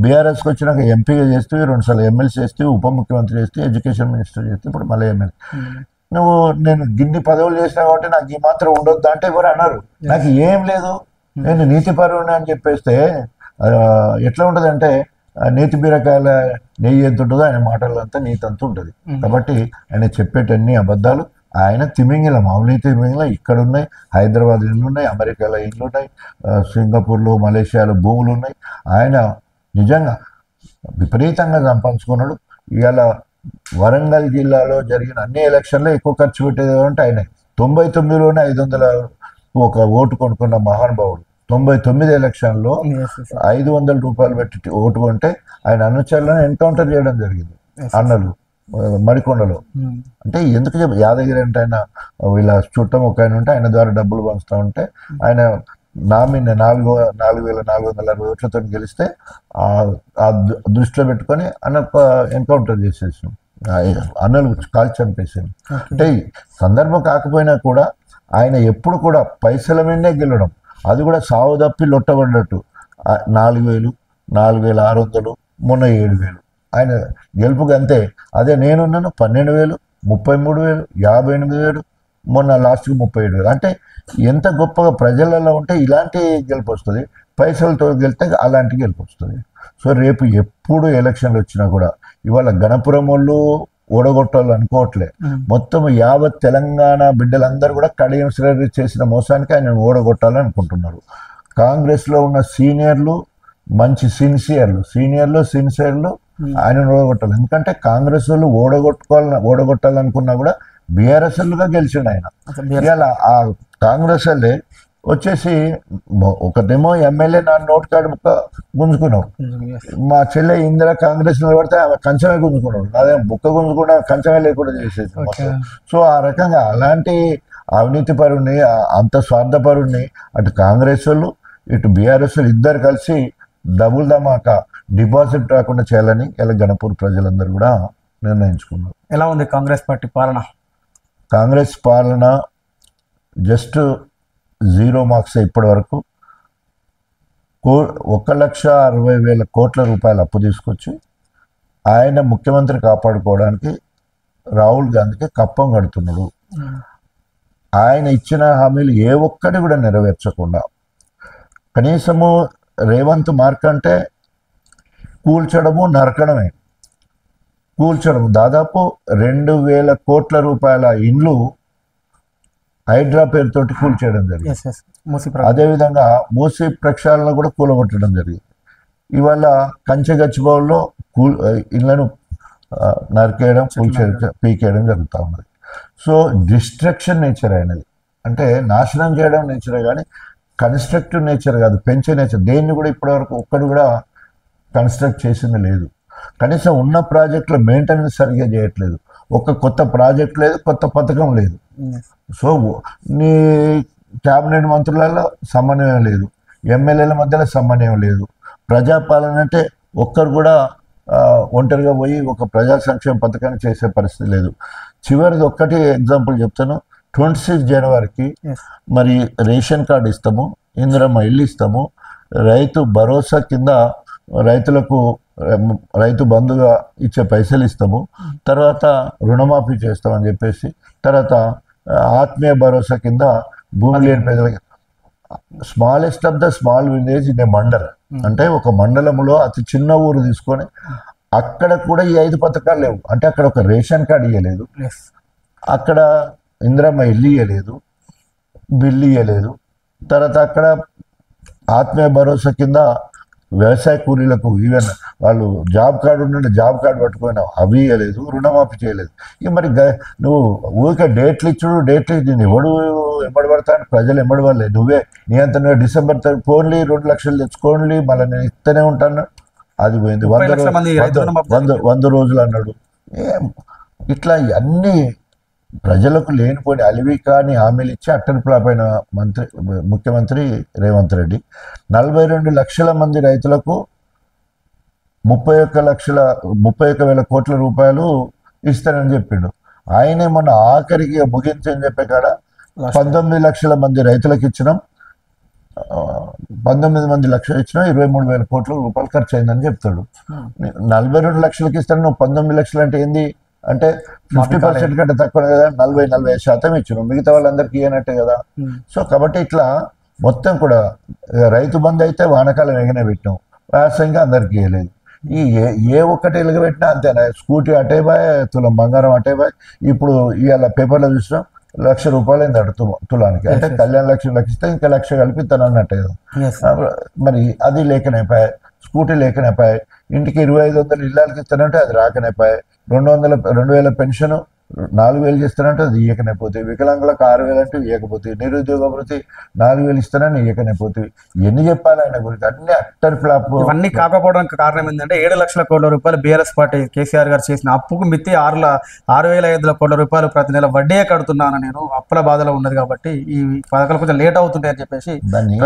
బీఆర్ఎస్కి వచ్చినాక ఎంపీగా చేస్తేవి, 2 సార్లు ఎమ్మెల్సీ చేస్తేవి, ఉప ముఖ్యమంత్రి చేస్తే, ఎడ్యుకేషన్ మినిస్టర్ చేస్తే, ఇప్పుడు మళ్ళీ ఎమ్మెల్యే. నువ్వు నేను గిన్ని పదవులు చేసినా కాబట్టి నాకు ఈ మాత్రం ఉండొద్దు అంటే ఎవరు అన్నారు. నాకు ఏం లేదు, నేను నీతిపరుని అని చెప్పేస్తే ఎట్లా ఉంటుంది అంటే నీతి బీరకాయల నెయ్యి ఎంత ఉంటుందో ఆయన మాటలంతా నీతి అంతా ఉంటుంది. కాబట్టి ఆయన చెప్పేటన్ని అబద్ధాలు. ఆయన తిమింగిలం, అవినీతి తిమింగిలం ఇక్కడ ఉన్నాయి, హైదరాబాద్ ఇళ్ళు ఉన్నాయి, అమెరికాలో ఇళ్ళు ఉన్నాయి, సింగపూర్లో మలేషియాలో భూములు ఉన్నాయి. ఆయన నిజంగా విపరీతంగా సంపాదించుకున్నాడు. ఇవాళ వరంగల్ జిల్లాలో జరిగిన అన్ని ఎలక్షన్లో ఎక్కువ ఖర్చు పెట్టేది అంటే ఆయన 99లోనే 500 ఒక ఓటు కొనుక్కున్న మహానుభావుడు. 99 ఎలక్షన్లో 500 రూపాయలు పెట్టి ఓటు కొంటే ఆయన అనుచరులను ఎన్కౌంటర్ చేయడం జరిగింది అన్నలు మరికొండలో. అంటే ఎందుకు యాదగిరి అంటే ఆయన వీళ్ళ చుట్టం ఒక ఆయన ఉంటే ఆయన ద్వారా డబ్బులు పంచుతూ ఉంటే ఆయన నామిని 4,460 ఓట్లతో గెలిస్తే ఆ దృష్టిలో పెట్టుకొని అన్న ఎన్కౌంటర్ చేసేసాం, అన్నలు కాల్చి చంపేసాను. అంటే సందర్భం కాకపోయినా కూడా ఆయన ఎప్పుడు కూడా పైసల మీదనే గెలవడం, అది కూడా సావు తప్పి లొట్టబడ్డట్టు. 4,000, 4,600, మొన్న 7,000 ఆయన గెలుపుకి అంతే. అదే నేనున్నాను 12,000, 33,000, 58,000, మొన్న లాస్ట్కి 37,000. అంటే ఎంత గొప్పగా ప్రజలలో ఉంటే ఇలాంటి గెలుపు వస్తుంది, పైసలతో గెలితే అలాంటి గెలుపు వస్తుంది. సో రేపు ఎప్పుడు ఎలక్షన్లు వచ్చినా కూడా ఇవాళ గణపురం వాళ్ళు ఓడగొట్టాలి అనుకోవట్లే, మొత్తం యావత్ తెలంగాణ బిడ్డలందరూ కూడా కడియం శ్రేణి చేసిన మోసానికి ఆయన ఓడగొట్టాలని అనుకుంటున్నారు. కాంగ్రెస్లో ఉన్న సీనియర్లు మంచి సిన్సియర్లు ఆయన ఓడగొట్టాలి. ఎందుకంటే కాంగ్రెస్ వాళ్ళు ఓడగొట్టాలనుకున్నా కూడా బీఆర్ఎస్ వాళ్ళుగా గెలిచిండు ఆయన. ఇవాళ ఆ కాంగ్రెస్ వాళ్ళే వచ్చేసి ఒకటేమో ఎమ్మెల్యే నా నోట్ కార్డు బుక్క గుంజుకున్నావు, మా చెల్లె ఇందిరా కాంగ్రెస్ నిలబడితే ఆమె కంచమే గుంజుకున్నాడు, అదే బుక్క గుంజుకుండా కంచమే లేకుండా చేసేది. సో ఆ రకంగా అలాంటి అవినీతి పరుణ్ణి, అంత స్వార్థపరుణ్ణి అటు కాంగ్రెస్ వాళ్ళు ఇటు బీఆర్ఎస్ వాళ్ళు ఇద్దరు కలిసి డబుల్ ధమాకా డిపాజిట్ రాకుండా చేయాలని ఇలా గణపూర్ ప్రజలందరూ కూడా నిర్ణయించుకున్నారు. ఎలా ఉంది కాంగ్రెస్ పార్టీ పాలన? కాంగ్రెస్ పాలన జస్ట్ 0 మార్క్స్. ఇప్పటి వరకు 1,60,60,000 కోట్ల రూపాయలు అప్పు తీసుకొచ్చి ఆయన ముఖ్యమంత్రి కాపాడుకోవడానికి రాహుల్ గాంధీకి కప్పం కడుతున్నాడు. ఆయన ఇచ్చిన హామీలు ఏ ఒక్కటి కూడా నెరవేర్చకుండా కనీసము రేవంత్ మార్క్ అంటే కూల్చడము, నరకడమే. కూల్చడం దాదాపు 2,000 కోట్ల రూపాయల ఇండ్లు హైడ్రా పేరుతోటి కూల్చేయడం జరిగింది. అదేవిధంగా మూసీ ప్రక్షాళన కూడా కూలగొట్టడం జరిగింది. ఇవాళ కంచెగచ్చిబౌల్లో ఇళ్లను నరికేయడం, పీకేయడం జరుగుతూ ఉన్నది. సో డిస్ట్రక్షన్ నేచర్ అయినది, అంటే నాశనం చేయడం నేచరే కానీ కన్స్ట్రక్టివ్ నేచర్ కాదు, పెంచే నేచర్. దేన్ని కూడా ఇప్పటివరకు ఒక్కడు కూడా కన్స్ట్రక్ట్ చేసింది లేదు. కనీసం ఉన్న ప్రాజెక్టుల మెయింటెనెన్స్ సరిగ్గా చేయట్లేదు. ఒక కొత్త ప్రాజెక్ట్ లేదు, కొత్త పథకం లేదు. సో నీ క్యాబినెట్ మంత్రులలో సమన్వయం లేదు, ఎమ్మెల్యేల మధ్యలో సమన్వయం లేదు. ప్రజాపాలన అంటే ఒక్కరు కూడా ఒంటరిగా పోయి ఒక ప్రజా సంక్షేమ పథకాన్ని చేసే పరిస్థితి లేదు. చివరిది ఒక్కటి ఎగ్జాంపుల్ చెప్తాను. 26 జనవరికి మరి రేషన్ కార్డు ఇస్తాము, ఇందిరమ్మ ఇల్లు ఇస్తాము, రైతు భరోసా కింద రైతులకు రైతు బంధుగా ఇచ్చే పైసలు ఇస్తాము, తర్వాత రుణమాఫీ చేస్తామని చెప్పేసి, తర్వాత ఆత్మీయ భరోసా కింద భూమి లేని ప్రజలకి smallest of the small village in a mandal, అంటే ఒక మండలంలో అతి చిన్న ఊరు తీసుకొని అక్కడ కూడా ఈ 5 పథకాలు లేవు. అంటే అక్కడ ఒక రేషన్ కార్డు ఇవ్వలేదు, అక్కడ ఇందిరమ్మ ఇల్లు ఇవ్వలేదు, బిల్లు ఇవ్వలేదు, తర్వాత అక్కడ ఆత్మీయ భరోసా కింద వ్యవసాయ కూలీలకు ఈవెన్ వాళ్ళు జాబ్ కార్డు ఉండే జాబ్ కార్డు పట్టుకుని అవి ఇవ్వలేదు, రుణమాఫీ చేయలేదు. ఇక మరి నువ్వు ఊరికే డేట్లు ఇచ్చుడు, డేట్లు నేను ఎవడు ఎంబడబడతాను, ప్రజలు ఎంబడబడలే, నువ్వే నీ అంత డిసెంబర్ పోన్లీ 2 లక్షలు తెచ్చుకోండి, మళ్ళీ నేను ఇస్తూనే ఉంటాను. అది పోయింది 100 రోజులు అన్నాడు. ఇట్లా అన్నీ ప్రజలకు లేనిపోయిన అలివి కాని హామీలు ఇచ్చి అట్టడి ఫ్లాప్ అయిన ముఖ్యమంత్రి రేవంత్ రెడ్డి 42 లక్షల మంది రైతులకు 31,00,000 కోట్ల రూపాయలు ఇస్తానని చెప్పిండు. ఆయనే మొన్న ఆఖరికి ముగించని చెప్పే కాడ 19 లక్షల మంది రైతులకు ఇచ్చినాం, 19 లక్షలు ఇచ్చినా 23,000 కోట్ల రూపాయలు ఖర్చు అయిందని చెప్తాడు. 42 లక్షలకి ఇస్తాను, నువ్వు 19 లక్షలు అంటే ఏంది అంటే 50% కంటే తక్కువ కదా, 40-45% ఇచ్చినాం, మిగతా వాళ్ళందరికీ ఇవ్వనట్టే కదా. సో కాబట్టి ఇట్లా మొత్తం కూడా రైతు బంధు అయితే వానకాలం ఎగనే పెట్టినాం, వ్యవసాయంగా అందరికీ ఇవ్వలేదు. ఈ ఏ ఒక్కటి ఎలుగబెట్టినా అంతేనా, స్కూటీ అటే బాయ్, తులం బంగారం అటే బాయ్. ఇప్పుడు ఇవాళ పేపర్లో చూసినాం ₹1,00,000 అయింది తులానికి, అంటే కళ్యాణ లక్ష్యం ఇస్తే ఇంకా 1,00,000 కలిపి తనన్నట్టే కదా. మరి అది లేకనేపాయి, స్కూటీ లేకనేపాయి, ఇంటికి 2,500 ఇళ్ళకి ఇస్తానంటే అది రాకనేపాయి, 2,000 పెన్షన్ 4,000 చేస్తానంటే అది ఇయ్యకనేపోతే, వికలాంగులకు 6,000 అంటే ఇవ్వకపోతే, నిరుద్యోగ వృత్తి 4,000 ఇస్తానని ఇవ్వకనేపోతే, ఎన్ని చెప్పాలి ఆయన గురించి, అన్ని అట్టర్ ఫ్లాప్. ఇవన్నీ కాకపోవడానికి కారణం ఏంటంటే 7 లక్షల కోట్ల రూపాయలు బీఆర్ఎస్ పార్టీ కేసీఆర్ గారు చేసిన అప్పుకు మిత్తి 6,500 కోట్ల రూపాయలు ప్రతి నెల వడ్డీయే కడుతున్నాను, నేను అప్పుల బాధలో ఉన్నది కాబట్టి ఈ పథకాలు కొంచెం లేట్ అవుతుంటాయి అని చెప్పేసి దాన్ని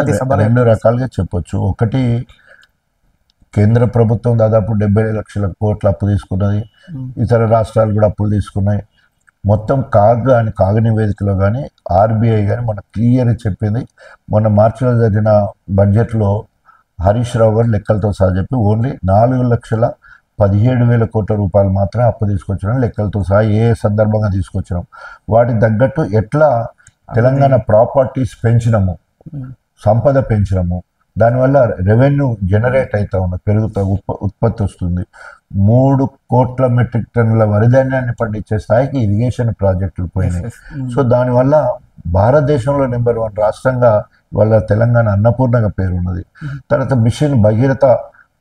2 రకాలుగా చెప్పొచ్చు. ఒకటి, కేంద్ర ప్రభుత్వం దాదాపు 70 లక్షల కోట్ల అప్పు తీసుకున్నది, ఇతర రాష్ట్రాలు కూడా అప్పులు తీసుకున్నాయి. మొత్తం కాగ్ నివేదికలో కానీ ఆర్బీఐ కానీ మొన్న క్లియర్ చెప్పింది. మొన్న మార్చిలో జరిగిన బడ్జెట్లో హరీష్ రావు గారు లెక్కలతో సహా చెప్పి ఓన్లీ 4,17,000 కోట్ల రూపాయలు మాత్రమే అప్పు తీసుకొచ్చినాం, లెక్కలతో సహా ఏ సందర్భంగా తీసుకొచ్చినాం, వాటికి తగ్గట్టు ఎట్లా తెలంగాణ ప్రాపర్టీస్ పెంచినాము, సంపద పెంచినాము, దానివల్ల రెవెన్యూ జనరేట్ అవుతా ఉన్నది, పెరుగుతా ఉత్పత్తి వస్తుంది. 3 కోట్ల మెట్రిక్ టన్నుల వరిధాన్యాన్ని పండించే స్థాయికి ఇరిగేషన్ ప్రాజెక్టులు పోయినాయి. సో దానివల్ల భారతదేశంలో నెంబర్ 1 రాష్ట్రంగా వాళ్ళ తెలంగాణ అన్నపూర్ణగా పేరున్నది. తర్వాత మిషన్ భగీరథ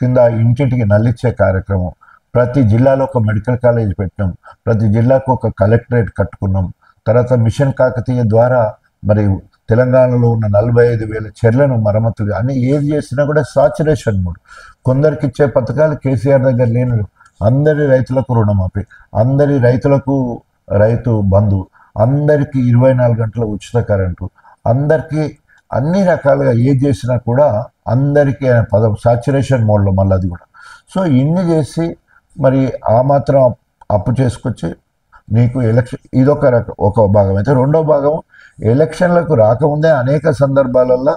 కింద ఇంటింటికి నల్లిచ్చే కార్యక్రమం, ప్రతి జిల్లాలో ఒక మెడికల్ కాలేజ్ పెట్టినాం, ప్రతి జిల్లాకు ఒక కలెక్టరేట్ కట్టుకున్నాం. తర్వాత మిషన్ కాకతీయ ద్వారా మరి తెలంగాణలో ఉన్న 45,000 చెర్లను మరమ్మతులు అన్ని ఏది చేసినా కూడా సాచురేషన్ మూడ్. కొందరికి ఇచ్చే పథకాలు కేసీఆర్ దగ్గర లేని, అందరి రైతులకు రుణమాఫీ, అందరి రైతులకు రైతు బంధు, అందరికీ 24 గంటల ఉచిత కరెంటు, అందరికీ అన్ని రకాలుగా ఏది చేసినా కూడా అందరికీ పదం సాచురేషన్ మోడ్లో మళ్ళీ అది కూడా. సో ఇన్ని చేసి మరి ఆ మాత్రం అప్పు చేసుకొచ్చి నీకు ఎలక్షన్, ఇదొక ఒక భాగం అయితే, రెండో భాగం ఎలక్షన్లకు రాకముందే అనేక సందర్భాలలో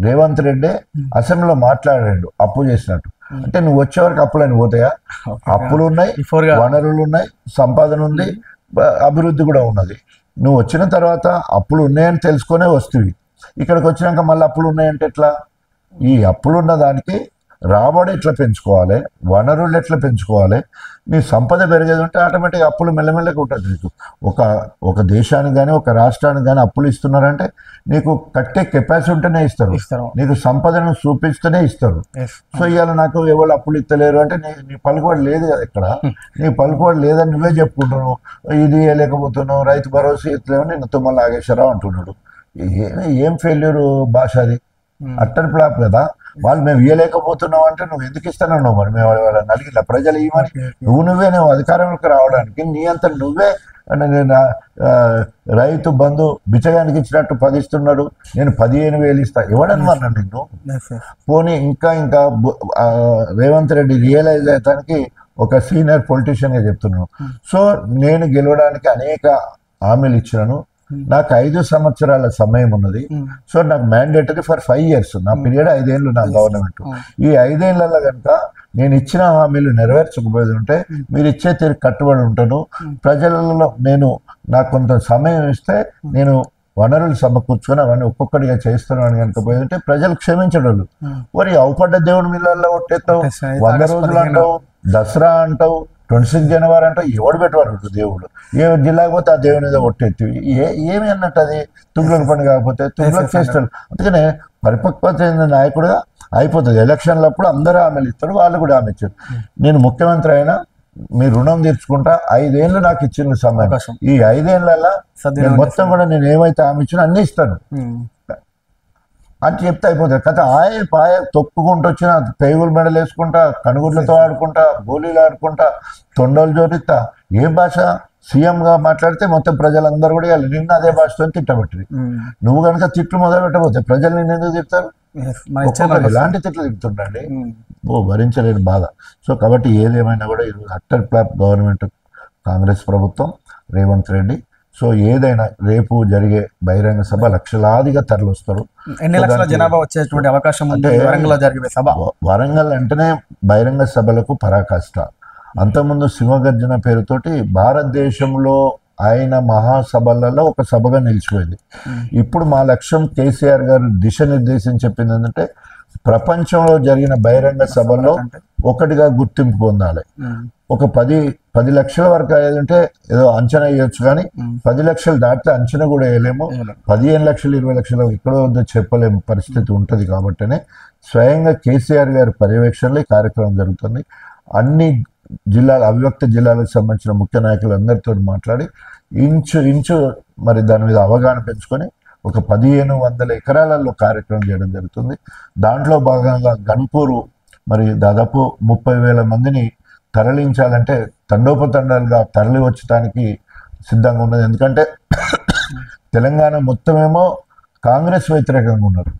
రేవంత్ రెడ్డి అసెంబ్లీలో మాట్లాడాడు అప్పు చేసినట్టు. అంటే నువ్వు వచ్చే వరకు అప్పులని పోతాయా? అప్పులు ఉన్నాయి, వనరులు ఉన్నాయి, సంపాదన ఉంది, అభివృద్ధి కూడా ఉన్నది. నువ్వు వచ్చిన తర్వాత అప్పులు ఉన్నాయని తెలుసుకొనే వస్తుంది. ఇక్కడికి వచ్చినాక మళ్ళీ అప్పులు ఉన్నాయంటే ఎట్లా? ఈ అప్పులున్న దానికి రాబడి ఎట్లా పెంచుకోవాలి, వనరులు ఎట్లా పెంచుకోవాలి, నీ సంపద పెరిగేది ఉంటే ఆటోమేటిక్గా అప్పులు మెల్లమెల్లగా ఉంటుంది. నీకు ఒక దేశానికి కానీ ఒక రాష్ట్రానికి కానీ అప్పులు ఇస్తున్నారంటే నీకు కట్టే కెపాసిటీ ఉంటేనే ఇస్తారు, నీకు సంపదను చూపిస్తేనే ఇస్తారు. సో ఇవాళ నాకు ఎవరు అప్పులు ఇస్తలేరు అంటే నీ పలుకుబడి లేదు కదా, ఇక్కడ నీ పలుకుబడి లేదని నువ్వే చెప్పుకుంటున్నావు, ఇది లేకపోతున్నావు, రైతు భరోసా ఇస్తలేమో నేను తుమ్మల నాగేశ్వరరావు అంటున్నాడు. ఏం ఫెయిల్యూర్ భాష అది, అట్టర్ ఫ్లాప్ కదా. వాళ్ళు మేము ఇవ్వలేకపోతున్నావు అంటే నువ్వు ఎందుకు ఇస్తానన్నావు? మరి మేము వాళ్ళని అడిగిన ప్రజలు ఇవ్వమని నువ్వు అధికారంలోకి రావడానికి నీ అంత నువ్వే రైతు బంధు బిచ్చగానికి ఇచ్చినట్టు 10 ఇస్తున్నాడు, నేను 15,000 ఇస్తా, ఎవడన్నమన్నా నిన్ను? పోనీ ఇంకా రేవంత్ రెడ్డి రియలైజ్ అయ్యడానికి ఒక సీనియర్ పొలిటీషియన్గా చెప్తున్నాను. సో నేను గెలవడానికి అనేక హామీలు ఇచ్చినాను, నాకు 5 సంవత్సరాల సమయం ఉన్నది. సో నాకు మ్యాండేటరీ ఫర్ 5 years, నా పీరియడ్ 5 ఏళ్ళు నా గవర్నమెంట్. ఈ 5 ఏళ్లలో కనుక నేను ఇచ్చిన హామీలు నెరవేర్చకపోయేది ఉంటే మీరు ఇచ్చే తీరు కట్టుబడి ఉంటాను. ప్రజలలో నాకు కొంత సమయం ఇస్తే నేను వనరులు సమకూర్చుకొని అవన్నీ ఒక్కొక్కటిగా చేస్తాను అని కనుకపోయేది ఉంటే ప్రజలు క్షమించడం. మరి అవుపడ్డ దేవుడి మిల్లల్లో ఒట్టేస్తావు, 100 రోజులు అంటావు, దసరా అంటావు, 26 జనవరి అంటే ఎవడు పెట్టవారు దేవుడు, ఏ జిల్లాకి పోతే ఆ దేవుని మీద ఒట్టెత్తి ఏమి అన్నట్టు, అది తుగ్లక్ పని కాకపోతే తుగ్లక్ చేస్తారు. అందుకనే పరిపక్వత చెందిన నాయకుడుగా అయిపోతుంది. ఎలక్షన్లప్పుడు అందరూ హామీలు ఇస్తారు, వాళ్ళు కూడా హామీ ఇచ్చారు. నేను ముఖ్యమంత్రి అయినా మీ రుణం తీర్చుకుంటా, 5 ఏళ్ళు నాకు ఇచ్చిన సమయం, ఈ 5 ఏళ్ళలో మొత్తం కూడా నేను ఏమైతే హామీ ఇచ్చినా అన్నీ ఇస్తాను అని చెప్తే అయిపోతుంది. కథ పాయ తొక్కుకుంటూ వచ్చిన పేగులు మెడలు వేసుకుంటా, కనుగుడ్లతో ఆడుకుంటా, గోళీలు ఆడుకుంటా, తొండలు జోరిస్తా, ఏం భాష? సీఎంగా మాట్లాడితే మొత్తం ప్రజలందరూ కూడా ఇవాళ నిన్న అదే భాషతో తిట్టబట్టింది. నువ్వు కనుక తిట్లు మొదలు పెట్టబోతే ప్రజలు నిన్ను ఎందుకు తిడతారు? ఒక్కొక్కరు ఎలాంటి తిట్లు తిడుతుండండి, భరించలేని బాధ. సో కాబట్టి ఏదేమైనా కూడా ఈరోజు అట్టర్ ఫ్లాప్ గవర్నమెంట్, కాంగ్రెస్ ప్రభుత్వం, రేవంత్ రెడ్డి. సో ఏదైనా రేపు జరిగే బహిరంగ సభ లక్షలాదిగా తరలిస్తారు. ఎన్ని లక్షల జనాభా వచ్చేటువంటి అవకాశం ఉంది వరంగల్ జరిగే సభ? వరంగల్ అంటేనే బహిరంగ సభలకు పరాకాష్ట. అంతకుముందు సింహగర్జన పేరుతోటి భారతదేశంలో ఆయన మహాసభలలో ఒక సభగా నిలిచిపోయింది. ఇప్పుడు మా లక్ష్యం కేసీఆర్ గారు దిశానిర్దేశం చెప్పింది ఏంటంటే ప్రపంచంలో జరిగిన బహిరంగ సభల్లో ఒకటిగా గుర్తింపు పొందాలి. ఒక 10 లక్షల వరకు అయ్యేదంటే ఏదో అంచనా వేయొచ్చు, కానీ 10 లక్షలు దాటితే అంచనా కూడా వేయలేము. 15 లక్షలు 20 లక్షలు ఎక్కడో వద్దో చెప్పలేము పరిస్థితి ఉంటుంది. కాబట్టినే స్వయంగా కేసీఆర్ గారి పర్యవేక్షణలో ఈ కార్యక్రమం జరుగుతుంది. అన్ని జిల్లాల అవిభక్త జిల్లాలకు సంబంధించిన ముఖ్య నాయకులందరితో మాట్లాడి ఇంచు మరి దాని మీద అవగాహన పెంచుకొని ఒక 1500 ఎకరాలలో కార్యక్రమం చేయడం జరుగుతుంది. దాంట్లో భాగంగా గన్పూరు మరి దాదాపు 30,000 మందిని తరలించాలంటే తండోపతండాలుగా తరలి వచ్చడానికి సిద్ధంగా ఉన్నది. ఎందుకంటే తెలంగాణ మొత్తమేమో కాంగ్రెస్ వ్యతిరేకంగా ఉన్నారు.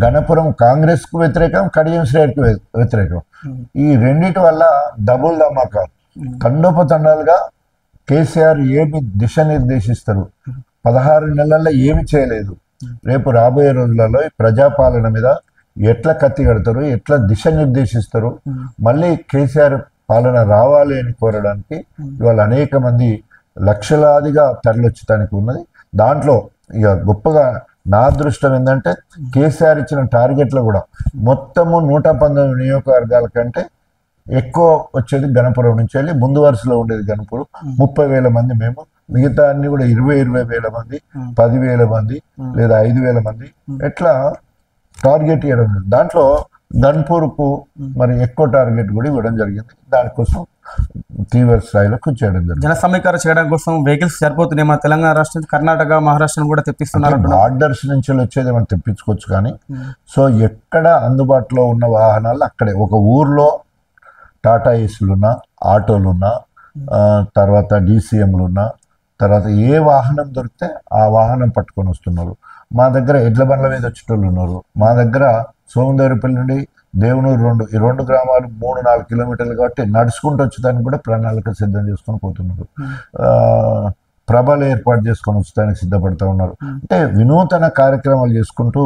గణపురం కాంగ్రెస్కు వ్యతిరేకం, కడియం శ్రేయర్కి వ్యతిరేకం. ఈ రెండింటి వల్ల డబుల్ ధమాకా, తండోపతండాలుగా కేసీఆర్ ఏమి దిశానిర్దేశిస్తారు, 16 నెలల్లో ఏమి చేయలేదు, రేపు రాబోయే రోజులలో ఈ ప్రజాపాలన మీద ఎట్లా కత్తి కడతారు, ఎట్లా దిశ నిర్దేశిస్తారు, మళ్ళీ కేసీఆర్ పాలన రావాలి అని కోరడానికి ఇవాళ అనేక మంది లక్షలాదిగా తరలించడానికి ఉన్నది. దాంట్లో ఇక గొప్పగా నా అదృష్టం ఏంటంటే కేసీఆర్ ఇచ్చిన టార్గెట్లో కూడా మొత్తము 119 నియోజకవర్గాల కంటే ఎక్కువ వచ్చేది గణపురం నుంచి వెళ్ళి ముందు వరుసలో ఉండేది గణపురం. 30,000 మంది మేము, మిగతా అన్ని కూడా 20,000 మంది, 10,000 మంది లేదా 5,000 మంది ఎట్లా టార్గెట్ ఇవ్వడం. దాంట్లో గన్పూర్కు మరి ఎక్కువ టార్గెట్ కూడా ఇవ్వడం జరిగింది. దానికోసం తీవ్ర స్థాయిలో కృషి చేయడం జరిగింది. జన సమీకరణ చేయడం కోసం వెహికల్స్ సరిపోతున్నాయి. మన తెలంగాణ రాష్ట్రం, కర్ణాటక, మహారాష్ట్రను కూడా తెప్పిస్తున్నారు. బార్డర్స్ నుంచి వచ్చేది మనం తెప్పించుకోవచ్చు, కానీ సో ఎక్కడ అందుబాటులో ఉన్న వాహనాలు అక్కడే. ఒక ఊర్లో టాటా ఏసీలున్నా, ఆటోలున్నా, తర్వాత డీసీఎంలున్నా, తర్వాత ఏ వాహనం దొరికితే ఆ వాహనం పట్టుకొని వస్తున్నారు. మా దగ్గర ఎడ్ల బండ్ల మీద వచ్చేటోళ్ళు ఉన్నారు. మా దగ్గర సోమదేవరపల్లి నుండి దేవునూరు ఈ రెండు గ్రామాలు 3-4 కిలోమీటర్లు కాబట్టి నడుచుకుంటూ వచ్చేదానికి కూడా ప్రణాళిక సిద్ధం చేసుకొని పోతున్నారు. ప్రభలు ఏర్పాటు చేసుకొని వచ్చేదానికి సిద్ధపడుతూ ఉన్నారు. అంటే వినూతన కార్యక్రమాలు చేసుకుంటూ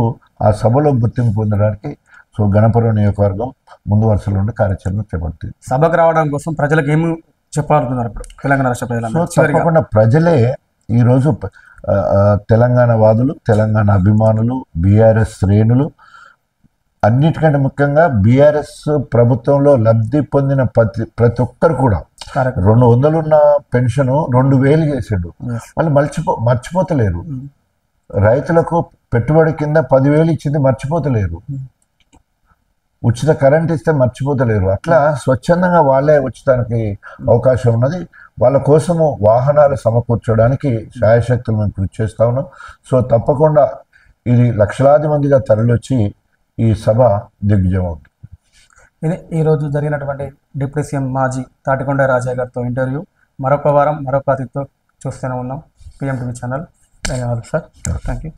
ఆ సభలో గుర్తింపు పొందడానికి సో గణపురం నియోజకవర్గం ముందు వరుసలో ఉండి కార్యాచరణ చేపడుతుంది. సభకు రావడం కోసం ప్రజలకు ఏమి చెప్పాలనుకున్నారు ఇప్పుడు తెలంగాణ రాష్ట్ర ప్రజలు? తప్పకుండా ప్రజలే ఈరోజు తెలంగాణ వాదులు, తెలంగాణ అభిమానులు, బీఆర్ఎస్ శ్రేణులు, అన్నిటికంటే ముఖ్యంగా బీఆర్ఎస్ ప్రభుత్వంలో లబ్ధి పొందిన ప్రతి ఒక్కరు కూడా 200 ఉన్న పెన్షన్ 2,000 చేసాడు. వాళ్ళు మర్చిపోతలేరు. రైతులకు పెట్టుబడి కింద 10,000 ఇచ్చింది మర్చిపోతలేరు. ఉచిత కరెంట్ ఇస్తే మర్చిపోతలేరు. అట్లా స్వచ్ఛందంగా వాళ్ళే వచ్చడానికి అవకాశం ఉన్నది. వాళ్ళ కోసము వాహనాలు సమకూర్చడానికి శాయశక్తులు మేము కృషి చేస్తా ఉన్నాం. సో తప్పకుండా ఇది లక్షలాది మందిగా తరలివచ్చి ఈ సభ దిగ్విజయం అవుతుంది. ఇది ఈరోజు జరిగినటువంటి డిప్యూటీ సీఎం మాజీ తాటికొండ రాజయ్య గారితో ఇంటర్వ్యూ. మరొక వారం మరొక అతిథితో చూస్తూనే ఉన్నాం PMTV ఛానల్. ధన్యవాదాలు సార్. Thank you.